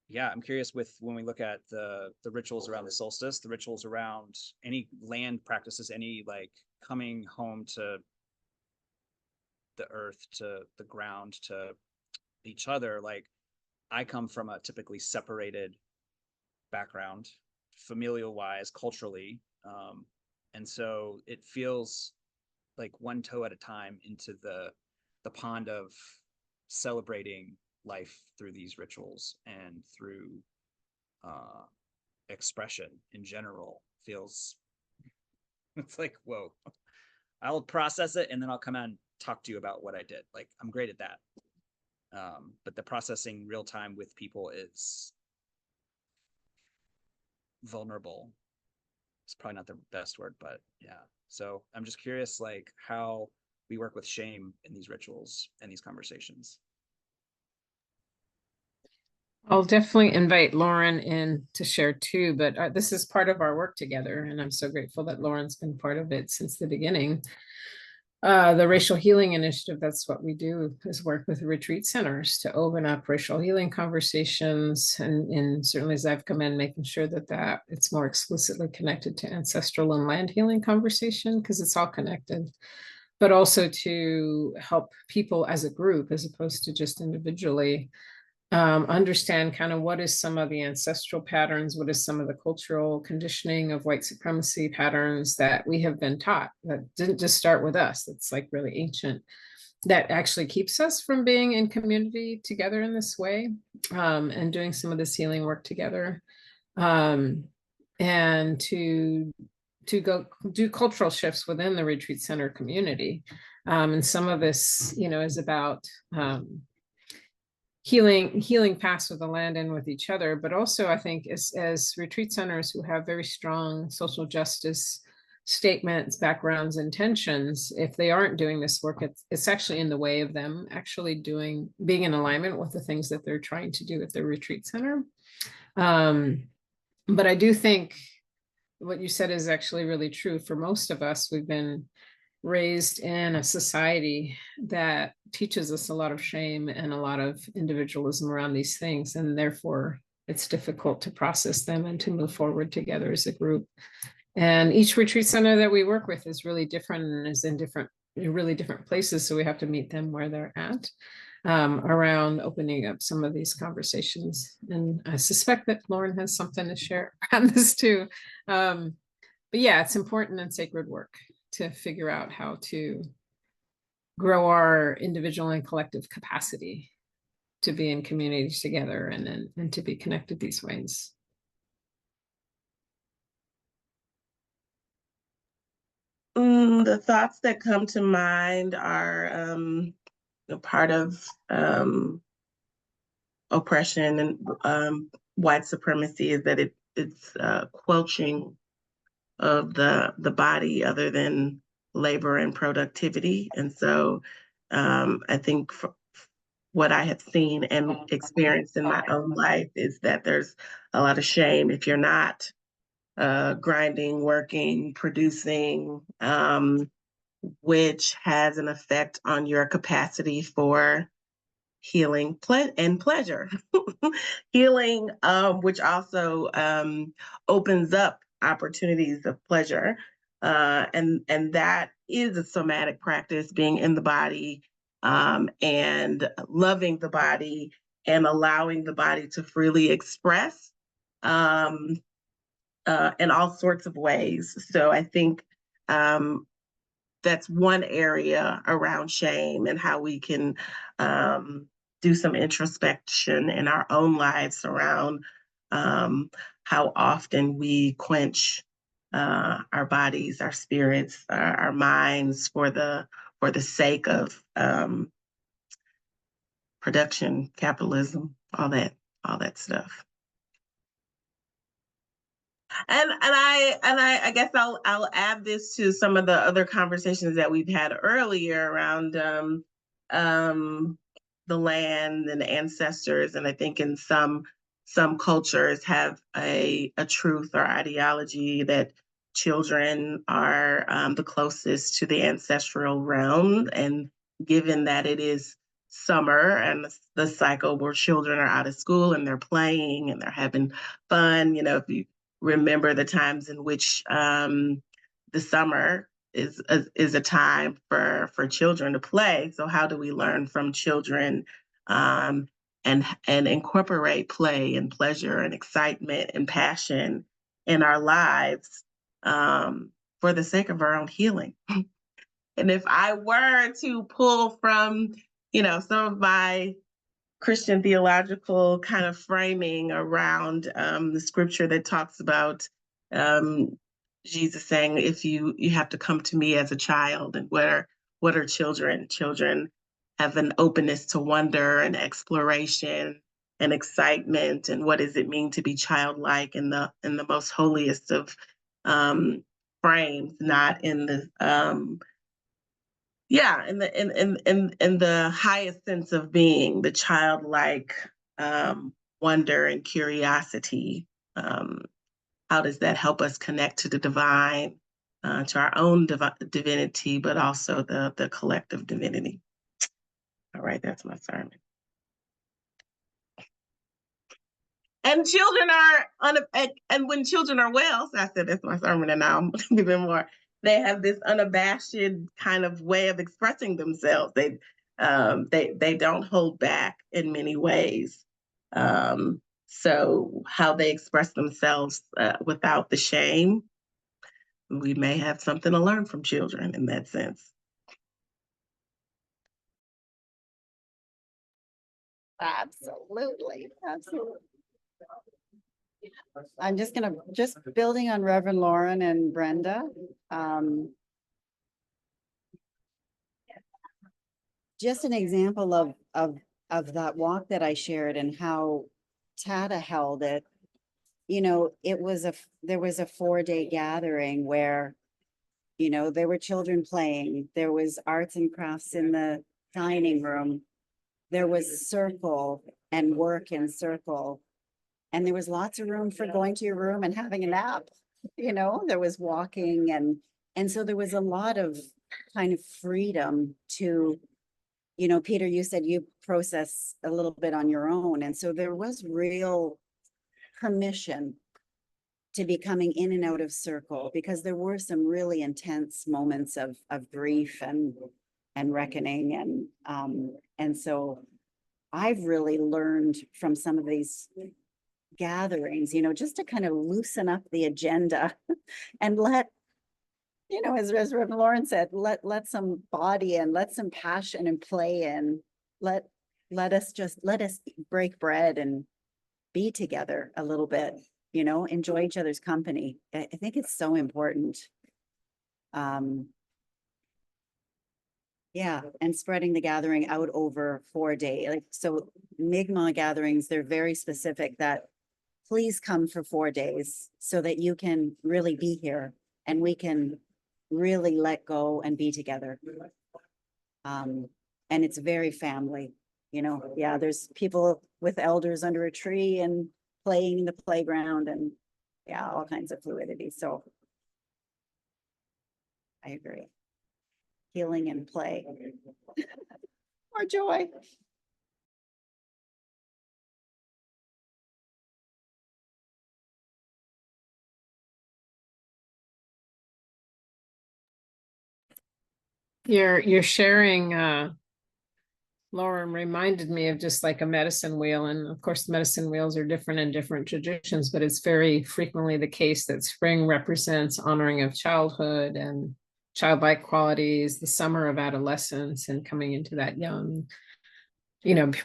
yeah, I'm curious with when we look at the rituals around the solstice, the rituals around any land practices, any like coming home to the earth, to the ground, to each other. Like, I come from a typically separated background, familial wise, culturally. And so it feels like one toe at a time into the pond of celebrating life through these rituals and through expression in general. Feels, it's like, whoa, I'll process it and then I'll come out and talk to you about what I did. Like, I'm great at that. But the processing real time with people is vulnerable. It's probably not the best word, but yeah. So I'm just curious, like, how we work with shame in these rituals and these conversations. I'll definitely invite Lauren in to share too, but this is part of our work together, and I'm so grateful that Lauren's been part of it since the beginning. The racial healing initiative, that's what we do, is work with retreat centers to open up racial healing conversations, and certainly as I've come in, making sure that it's more explicitly connected to ancestral and land healing conversation, because it's all connected, but also to help people as a group as opposed to just individually understand kind of what is some of the ancestral patterns, what is some of the cultural conditioning of white supremacy patterns that we have been taught that didn't just start with us. It's like really ancient, that actually keeps us from being in community together in this way, and doing some of this healing work together, and to go do cultural shifts within the retreat center community. And some of this, is about healing paths with the land and with each other, but also I think as retreat centers who have very strong social justice statements, backgrounds, intentions, if they aren't doing this work, it's actually in the way of them actually being in alignment with the things that they're trying to do at their retreat center. But I do think what you said is actually really true for most of us. We've been raised in a society that teaches us a lot of shame and a lot of individualism around these things, and therefore it's difficult to process them and to move forward together as a group. And each retreat center that we work with is really different and is in really different places, so we have to meet them where they're at, around opening up some of these conversations. And I suspect that Lauren has something to share on this too. yeah, it's important and sacred work to figure out how to grow our individual and collective capacity to be in communities together and to be connected these ways. The thoughts that come to mind are a part of oppression and white supremacy is that it's quelching of the body other than labor and productivity. And so I think what I have seen and experienced in my own life is that there's a lot of shame if you're not grinding, working, producing, which has an effect on your capacity for healing and pleasure. Healing, which also opens up opportunities of pleasure. And that is a somatic practice, being in the body and loving the body and allowing the body to freely express in all sorts of ways. So I think that's one area around shame and how we can do some introspection in our own lives around how often we quench our bodies, our spirits, our minds for the sake of production, capitalism, all that stuff. And I guess I'll add this to some of the other conversations that we've had earlier around the land and ancestors. And I think in some cultures have a truth or ideology that children are the closest to the ancestral realm. And given that it is summer and the cycle where children are out of school and they're playing and they're having fun, if you remember the times in which the summer is a time for children to play. So how do we learn from children and incorporate play and pleasure and excitement and passion in our lives for the sake of our own healing? And if I were to pull from, some of my Christian theological kind of framing around the scripture that talks about Jesus saying, if you have to come to me as a child. And what are children? Children have an openness to wonder and exploration and excitement. And what does it mean to be childlike in the most holiest of frames, not in the in the highest sense of being, the childlike wonder and curiosity. How does that help us connect to the divine, to our own divinity, but also the collective divinity? All right, that's my sermon. And children and when children are well, so I said that's my sermon, and now I'm even more. They have this unabashed kind of way of expressing themselves. They don't hold back in many ways. So how they express themselves without the shame, we may have something to learn from children in that sense. Absolutely. I'm just building on Reverend Lauren and Brenda. Just an example of that walk that I shared and how Tata held it. There was a 4-day gathering where, there were children playing, there was arts and crafts in the dining room, there was circle and work in circle. And there was lots of room for going to your room and having a nap. There was walking and so there was a lot of kind of freedom to, Peter, you said you process a little bit on your own. And so there was real permission to be coming in and out of circle, because there were some really intense moments of grief and reckoning. And so I've really learned from some of these gatherings, just to kind of loosen up the agenda and let, as Reverend Lauren said, let some body in, let some passion and play in, let us break bread and be together a little bit, enjoy each other's company. I think it's so important. Yeah, and spreading the gathering out over 4 days. Like, so Mi'kmaq gatherings, they're very specific that please come for 4 days so that you can really be here and we can really let go and be together. And it's very family, yeah, there's people with elders under a tree and playing in the playground and yeah, all kinds of fluidity. So I agree. Healing and play. More joy. You're sharing, Lauren, reminded me of just like a medicine wheel. And of course, medicine wheels are different in different traditions, but it's very frequently the case that spring represents honoring of childhood and childlike qualities, the summer of adolescence and coming into that young,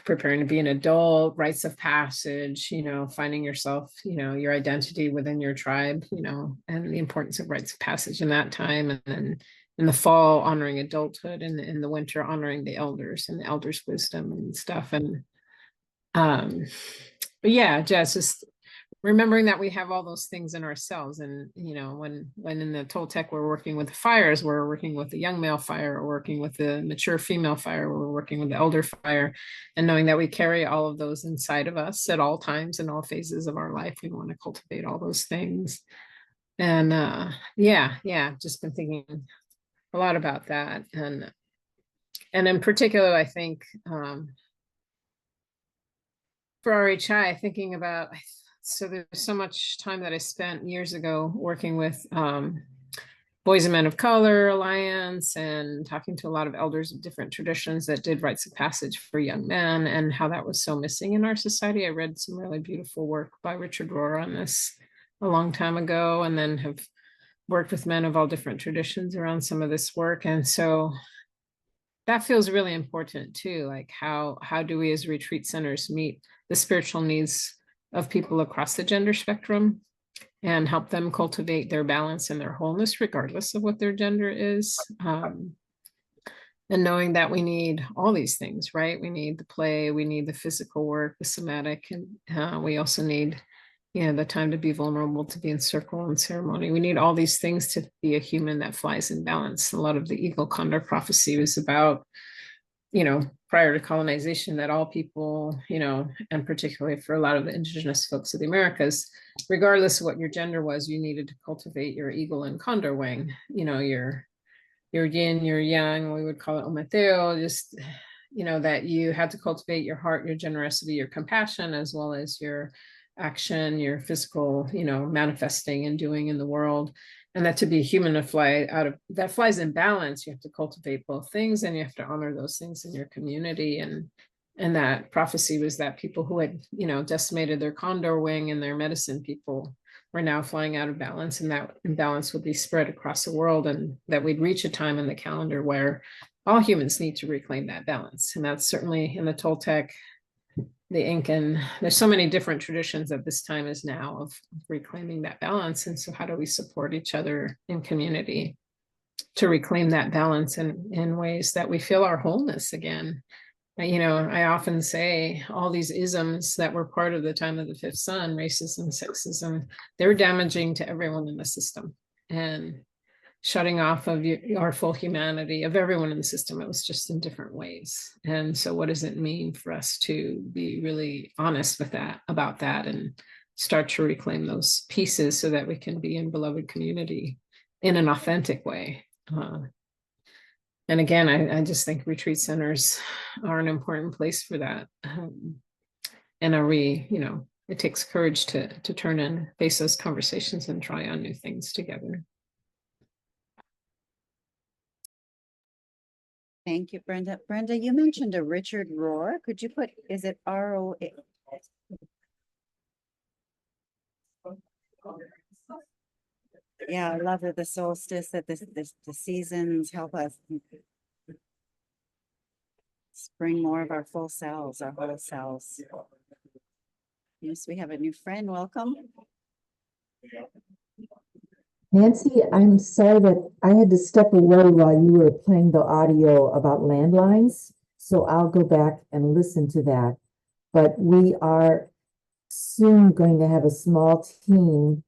preparing to be an adult, rites of passage, finding yourself, your identity within your tribe, and the importance of rites of passage in that time. And then in the fall, honoring adulthood, and in the winter, honoring the elders and the elders' wisdom and stuff. And but yeah, just remembering that we have all those things in ourselves. And when in the Toltec we're working with the fires, we're working with the young male fire, or working with the mature female fire, we're working with the elder fire, and knowing that we carry all of those inside of us at all times and all phases of our life. We want to cultivate all those things. And just been thinking a lot about that. And in particular, I think for RHI, thinking about, so there's so much time that I spent years ago working with Boys and Men of Color Alliance and talking to a lot of elders of different traditions that did rites of passage for young men, and how that was so missing in our society. I read some really beautiful work by Richard Rohr on this a long time ago, and then have worked with men of all different traditions around some of this work. And so that feels really important too. Like how do we as retreat centers meet the spiritual needs of people across the gender spectrum and help them cultivate their balance and their wholeness, regardless of what their gender is. And knowing that we need all these things, right? We need the play, we need the physical work, the somatic, and we also need, the time to be vulnerable, to be in circle and ceremony. We need all these things to be a human that flies in balance. A lot of the Eagle Condor prophecy was about, prior to colonization, that all people, and particularly for a lot of the indigenous folks of the Americas, regardless of what your gender was, you needed to cultivate your eagle and condor wing, your yin, your yang, we would call it ometeo, just, that you had to cultivate your heart, your generosity, your compassion, as well as your action, your physical, manifesting and doing in the world. And that to be human to fly out of that flies in balance, you have to cultivate both things, and you have to honor those things in your community. And that prophecy was that people who had, decimated their condor wing and their medicine people were now flying out of balance, and that imbalance would be spread across the world, and that we'd reach a time in the calendar where all humans need to reclaim that balance. And that's certainly in the Toltec, the Incan, there's so many different traditions at this time as now of reclaiming that balance. And so how do we support each other in community to reclaim that balance in ways that we feel our wholeness again? I often say all these isms that were part of the time of the fifth sun, racism, sexism, they're damaging to everyone in the system and shutting off of our full humanity of everyone in the system. It was just in different ways. And so what does it mean for us to be really honest with that, about that, and start to reclaim those pieces so that we can be in beloved community in an authentic way? And again, I just think retreat centers are an important place for that. And it takes courage to turn and face those conversations and try on new things together. Thank you, Brenda. Brenda, you mentioned a Richard Rohr. Could you put, is it R-O-A? Yeah, I love that the solstice, that the seasons help us bring more of our full selves, our whole selves. Yes, we have a new friend. Welcome. Nancy, I'm sorry that I had to step away while you were playing the audio about landlines, so I'll go back and listen to that. But we are soon going to have a small team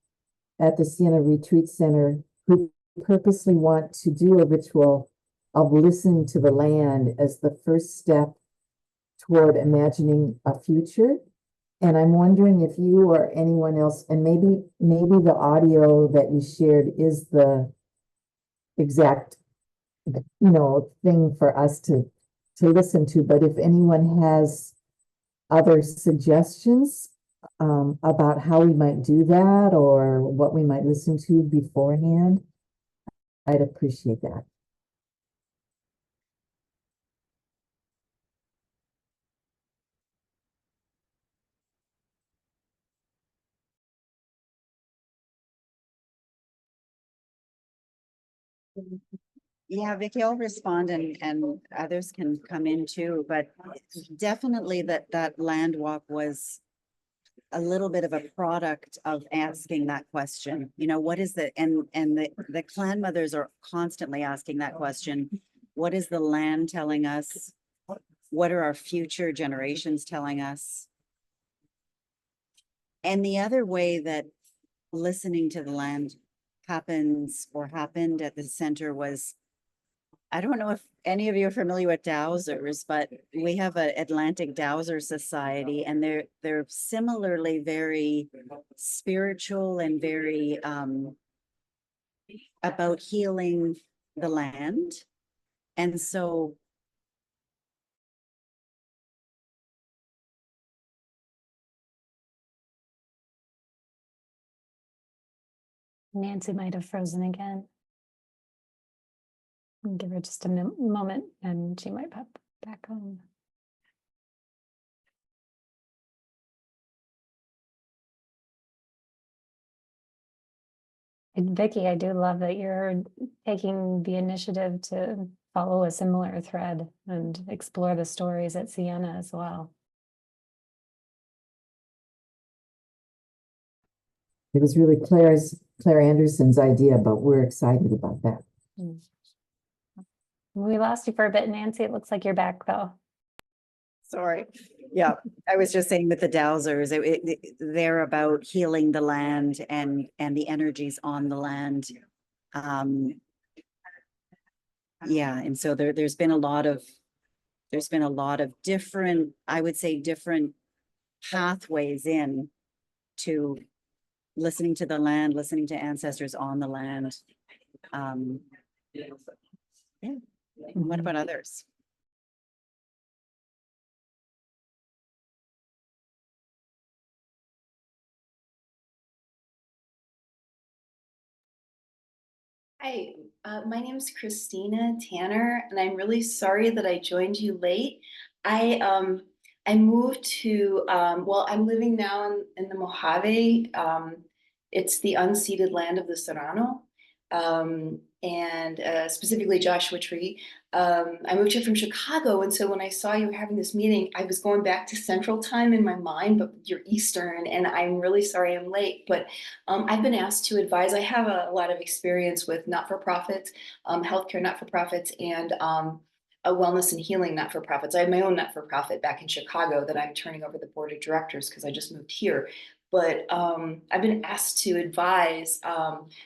at the Sienna Retreat Center who purposely want to do a ritual of listening to the land as the first step toward imagining a future. And I'm wondering if you or anyone else, and maybe the audio that you shared is the exact, thing for us to listen to. But if anyone has other suggestions about how we might do that or what we might listen to beforehand, I'd appreciate that. Yeah, Vicky, I'll respond and others can come in too, but definitely that land walk was a little bit of a product of asking that question. What is the clan mothers are constantly asking that question. What is the land telling us? What are our future generations telling us? And the other way that listening to the land happens or happened at the center was, I don't know if any of you are familiar with dowsers, but we have an Atlantic Dowser Society, and they're similarly very spiritual and very about healing the land. And so Nancy might have frozen again. I'll give her just a moment and she might pop back on. And Vicky, I do love that you're taking the initiative to follow a similar thread and explore the stories at Sienna as well. It was really Claire Anderson's idea, but we're excited about that. We lost you for a bit, Nancy. It looks like you're back though. sorry. Yeah, I was just saying with the dowsers, they're about healing the land and the energies on the land. Yeah, and so there's been a lot of different, I would say, different pathways in to listening to the land, listening to ancestors on the land. Yeah. What about others? Hi, my name is Christina Tanner, and I'm really sorry that I joined you late. I moved to well, I'm living now in the Mojave. It's the unceded land of the Serrano, and specifically Joshua Tree. I moved here from Chicago, and so when I saw you were having this meeting, I was going back to Central Time in my mind, but you're Eastern, and I'm really sorry I'm late. But I've been asked to advise. I have a lot of experience with not-for-profits, healthcare not-for-profits, and a wellness and healing not-for-profits. I have my own not-for-profit back in Chicago that I'm turning over the board of directors because I just moved here. But I've been asked to advise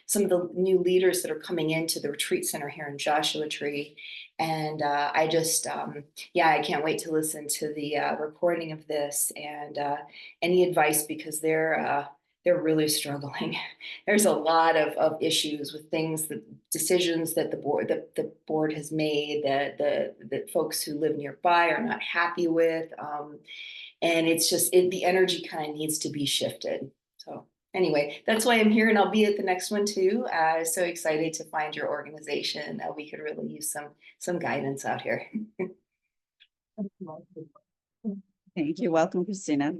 some of the new leaders that are coming into the retreat center here in Joshua Tree. And I just, yeah, I can't wait to listen to the recording of this and any advice because they're really struggling. There's a lot of issues with things, the decisions that the board has made that the folks who live nearby are not happy with. And it's just, the energy kind of needs to be shifted. So anyway, that's why I'm here, and I'll be at the next one too. So excited to find your organization. We could really use some guidance out here. Thank you. Welcome, Christina.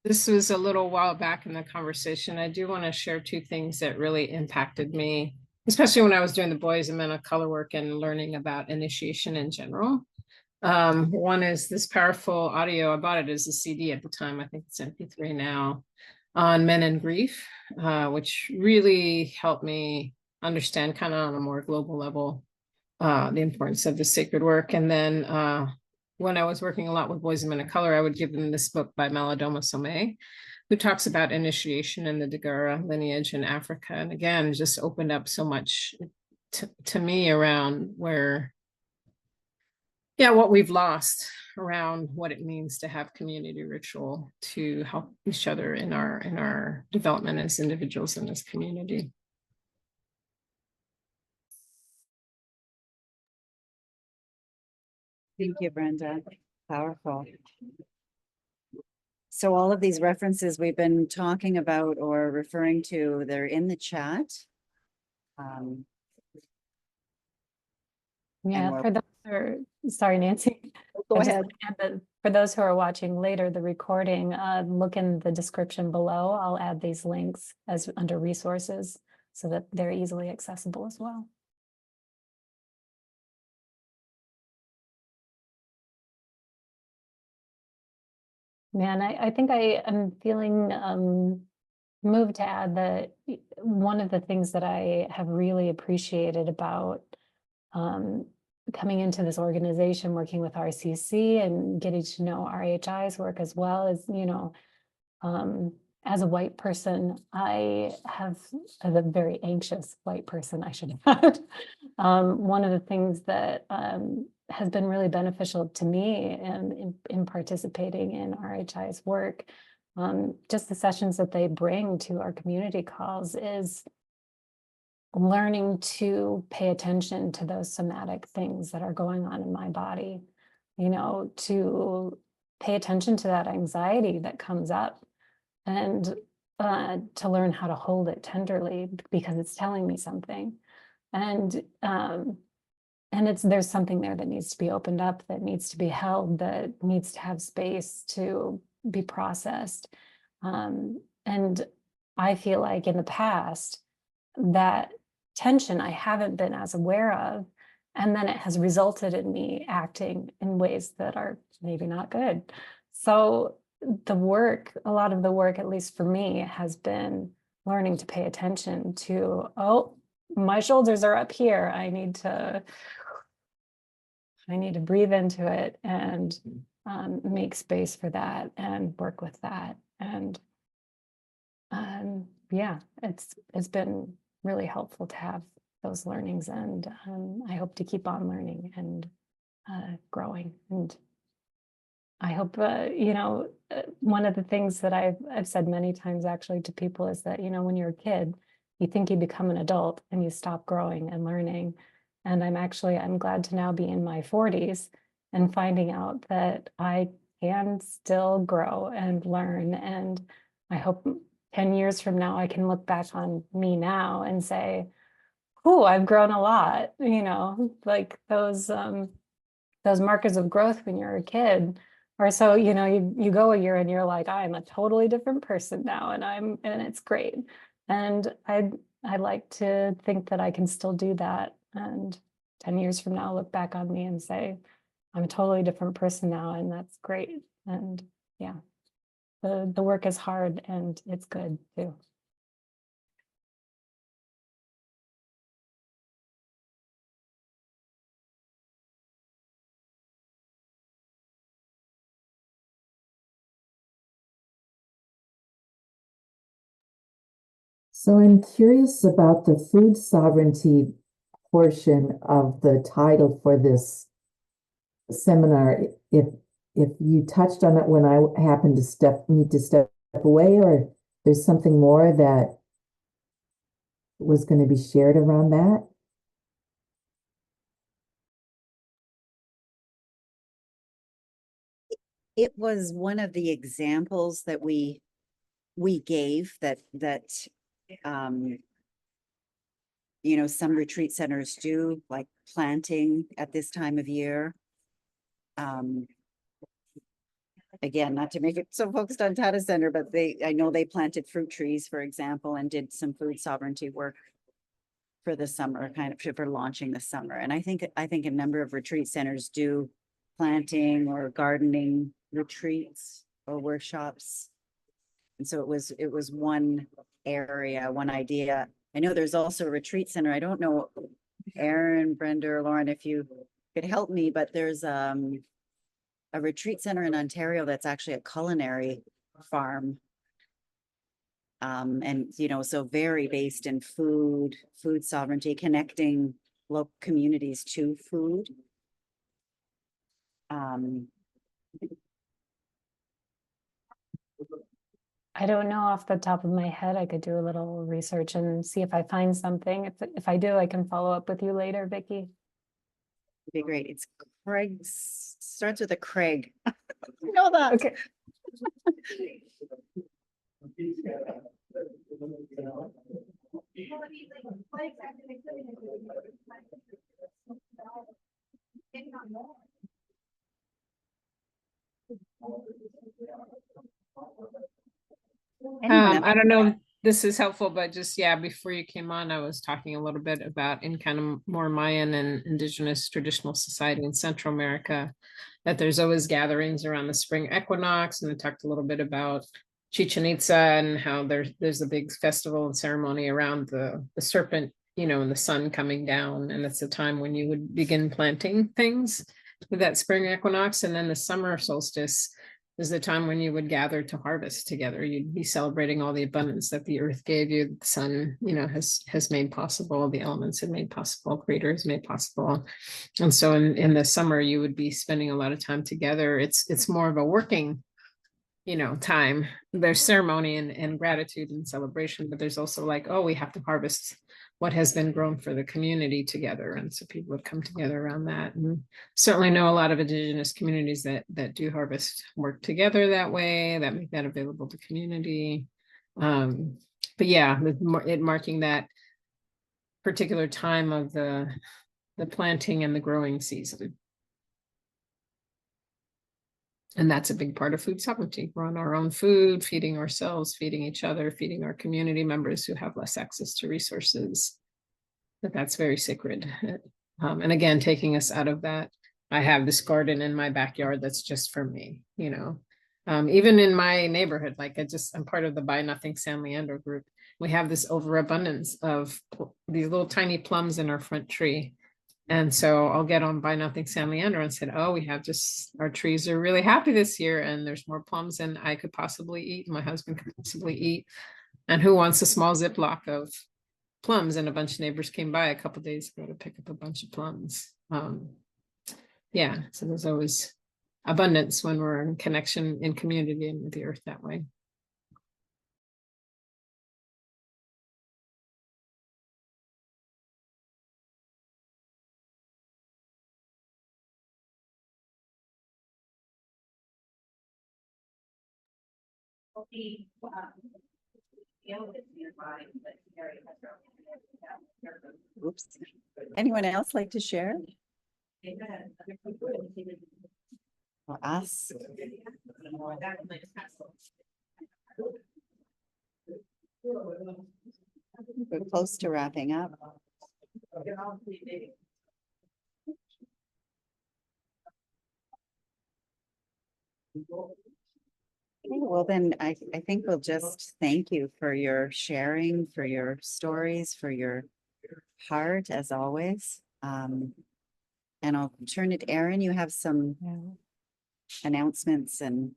This was a little while back in the conversation. I do want to share two things that really impacted me, especially when I was doing the boys and men of color work and learning about initiation in general. One is this powerful audio. I bought it as a CD at the time. I think it's MP3 now, on men and grief, which really helped me understand kind of on a more global level the importance of the sacred work. And then when I was working a lot with boys and men of color, I would give them this book by Malidoma Somé, who talks about initiation in the Dagara lineage in Africa. And again, just opened up so much to me around where, yeah, what we've lost around what it means to have community ritual to help each other in our development as individuals in this community. Thank you, Brenda. Powerful. So all of these references we've been talking about or referring to, they're in the chat. Yeah, we're- for those who are, sorry, Nancy. Go I just ahead. wanna add that for those who are watching later, the recording, look in the description below. I'll add these links as under resources so that they're easily accessible as well. Man, I think I am feeling moved to add that one of the things that I have really appreciated about coming into this organization, working with RCC and getting to know RHI's work as well as, as a white person, as a very anxious white person, I should add. One of the things that has been really beneficial to me in participating in RHI's work, just the sessions that they bring to our community calls, is learning to pay attention to those somatic things that are going on in my body, to pay attention to that anxiety that comes up, and to learn how to hold it tenderly because it's telling me something. And there's something there that needs to be opened up, that needs to be held, that needs to have space to be processed. And I feel like in the past, that tension I haven't been as aware of, and then it has resulted in me acting in ways that are maybe not good. So a lot of the work, at least for me, has been learning to pay attention to, oh, my shoulders are up here. I need to breathe into it and make space for that and work with that. And yeah, it's been really helpful to have those learnings, and I hope to keep on learning and growing. And I hope, one of the things that I've said many times actually to people is that, when you're a kid, you think you become an adult and you stop growing and learning. And I'm glad to now be in my 40s and finding out that I can still grow and learn. And I hope 10 years from now, I can look back on me now and say, oh, I've grown a lot, like those markers of growth when you're a kid. Or so, you go a year and you're like, I'm a totally different person now, and it's great. And I'd like to think that I can still do that. And 10 years from now, look back on me and say, I'm a totally different person now, and that's great. And yeah, the work is hard and it's good too. So I'm curious about the food sovereignty portion of the title for this seminar. If you touched on it when I happened to need to step away, or there's something more that was going to be shared around that. It was one of the examples that we gave that some retreat centers do, like planting at this time of year. again, not to make it so focused on Tata Center, but I know they planted fruit trees, for example, and did some food sovereignty work for the summer, kind of for launching the summer. And I think a number of retreat centers do planting or gardening retreats or workshops. And so it was one area, one idea. I know there's also a retreat center. I don't know, Aaron, Brenda, or Lauren, if you could help me, but there's a retreat center in Ontario that's actually a culinary farm. And so very based in food sovereignty, connecting local communities to food. I don't know off the top of my head. I could do a little research and see if I find something. If I do, I can follow up with you later, Vicky. It'd be great. It's Craig's, starts with a Craig. You know that. Okay. I don't know if this is helpful, but just, yeah, before you came on, I was talking a little bit about in kind of more Mayan and indigenous traditional society in Central America, that there's always gatherings around the spring equinox. And I talked a little bit about Chichen Itza and how there's a big festival and ceremony around the serpent, and the sun coming down. And it's a time when you would begin planting things with that spring equinox. And then the summer solstice is the time when you would gather to harvest together. You'd be celebrating all the abundance that the earth gave you, the sun, has made possible, the elements have made possible, creator has made possible. And so in the summer, you would be spending a lot of time together. It's more of a working, time. There's ceremony and gratitude and celebration, but there's also like, oh, we have to harvest what has been grown for the community together. And so people would come together around that. And certainly know a lot of indigenous communities that do harvest work together that way, that make that available to community. But yeah, it marking that particular time of the planting and the growing season. And that's a big part of food sovereignty. We're on our own food, feeding ourselves, feeding each other, feeding our community members who have less access to resources. That's very sacred. And again, taking us out of that, I have this garden in my backyard that's just for me, even in my neighborhood, like I'm part of the Buy Nothing San Leandro group. We have this overabundance of these little tiny plums in our front tree. And so I'll get on Buy Nothing San Leandro and said, oh, we have our trees are really happy this year. And there's more plums than I could possibly eat. My husband could possibly eat. And who wants a small Ziploc of plums? And a bunch of neighbors came by a couple of days ago to pick up a bunch of plums. Yeah, so there's always abundance when we're in connection in community and with the earth that way. Oops. Anyone else like to share? Or us? We're close to wrapping up. Okay, well then I think we'll just thank you for your sharing, for your stories, for your heart as always. And I'll turn it, Erin, you have some announcements and.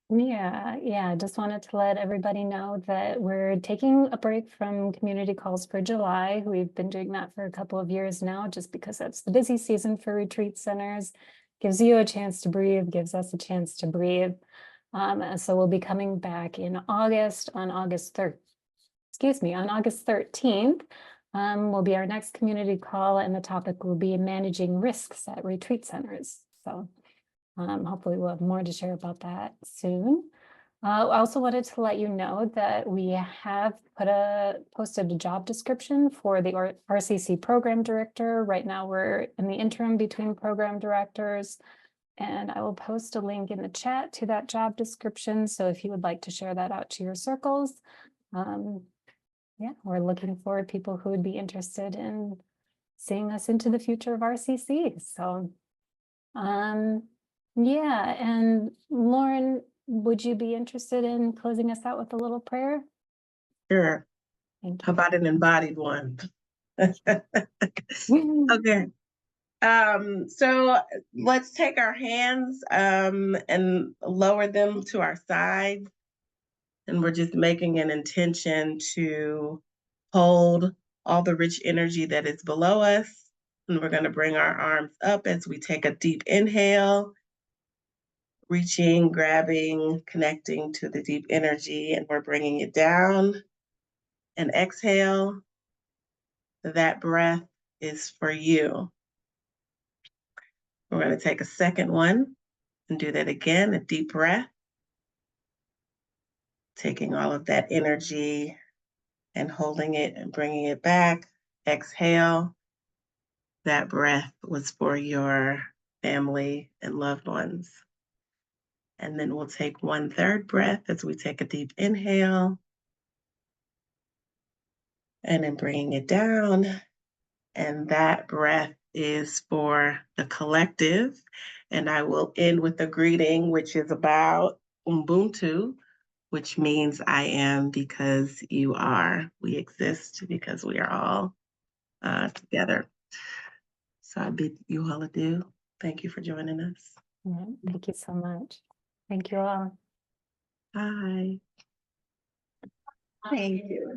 Yeah, just wanted to let everybody know that we're taking a break from community calls for July. We've been doing that for a couple of years now, just because that's the busy season for retreat centers. Gives you a chance to breathe, gives us a chance to breathe. So we'll be coming back in August, on August 13th. Will be our next community call, and the topic will be managing risks at retreat centers. So hopefully we'll have more to share about that soon. I also wanted to let you know that we have posted a job description for the RCC program director. Right now we're in the interim between program directors. And I will post a link in the chat to that job description. So if you would like to share that out to your circles, yeah, we're looking for people who would be interested in seeing us into the future of RCC. So, yeah, and Lauren, would you be interested in closing us out with a little prayer? Sure. Thank How about an embodied one? you. Okay. So let's take our hands and lower them to our sides. And we're just making an intention to hold all the rich energy that is below us. And we're going to bring our arms up as we take a deep inhale, reaching, grabbing, connecting to the deep energy, and we're bringing it down. And exhale. That breath is for you. We're going to take a second one and do that again, a deep breath. Taking all of that energy and holding it and bringing it back. Exhale. That breath was for your family and loved ones. And then we'll take 1/3 breath as we take a deep inhale. And then bringing it down. And that breath is for the collective. And I will end with a greeting, which is about Ubuntu, which means I am because you are. We exist because we are all together. So I bid you all adieu. Thank you for joining us. Yeah, thank you so much. Thank you all. Bye. Thank you.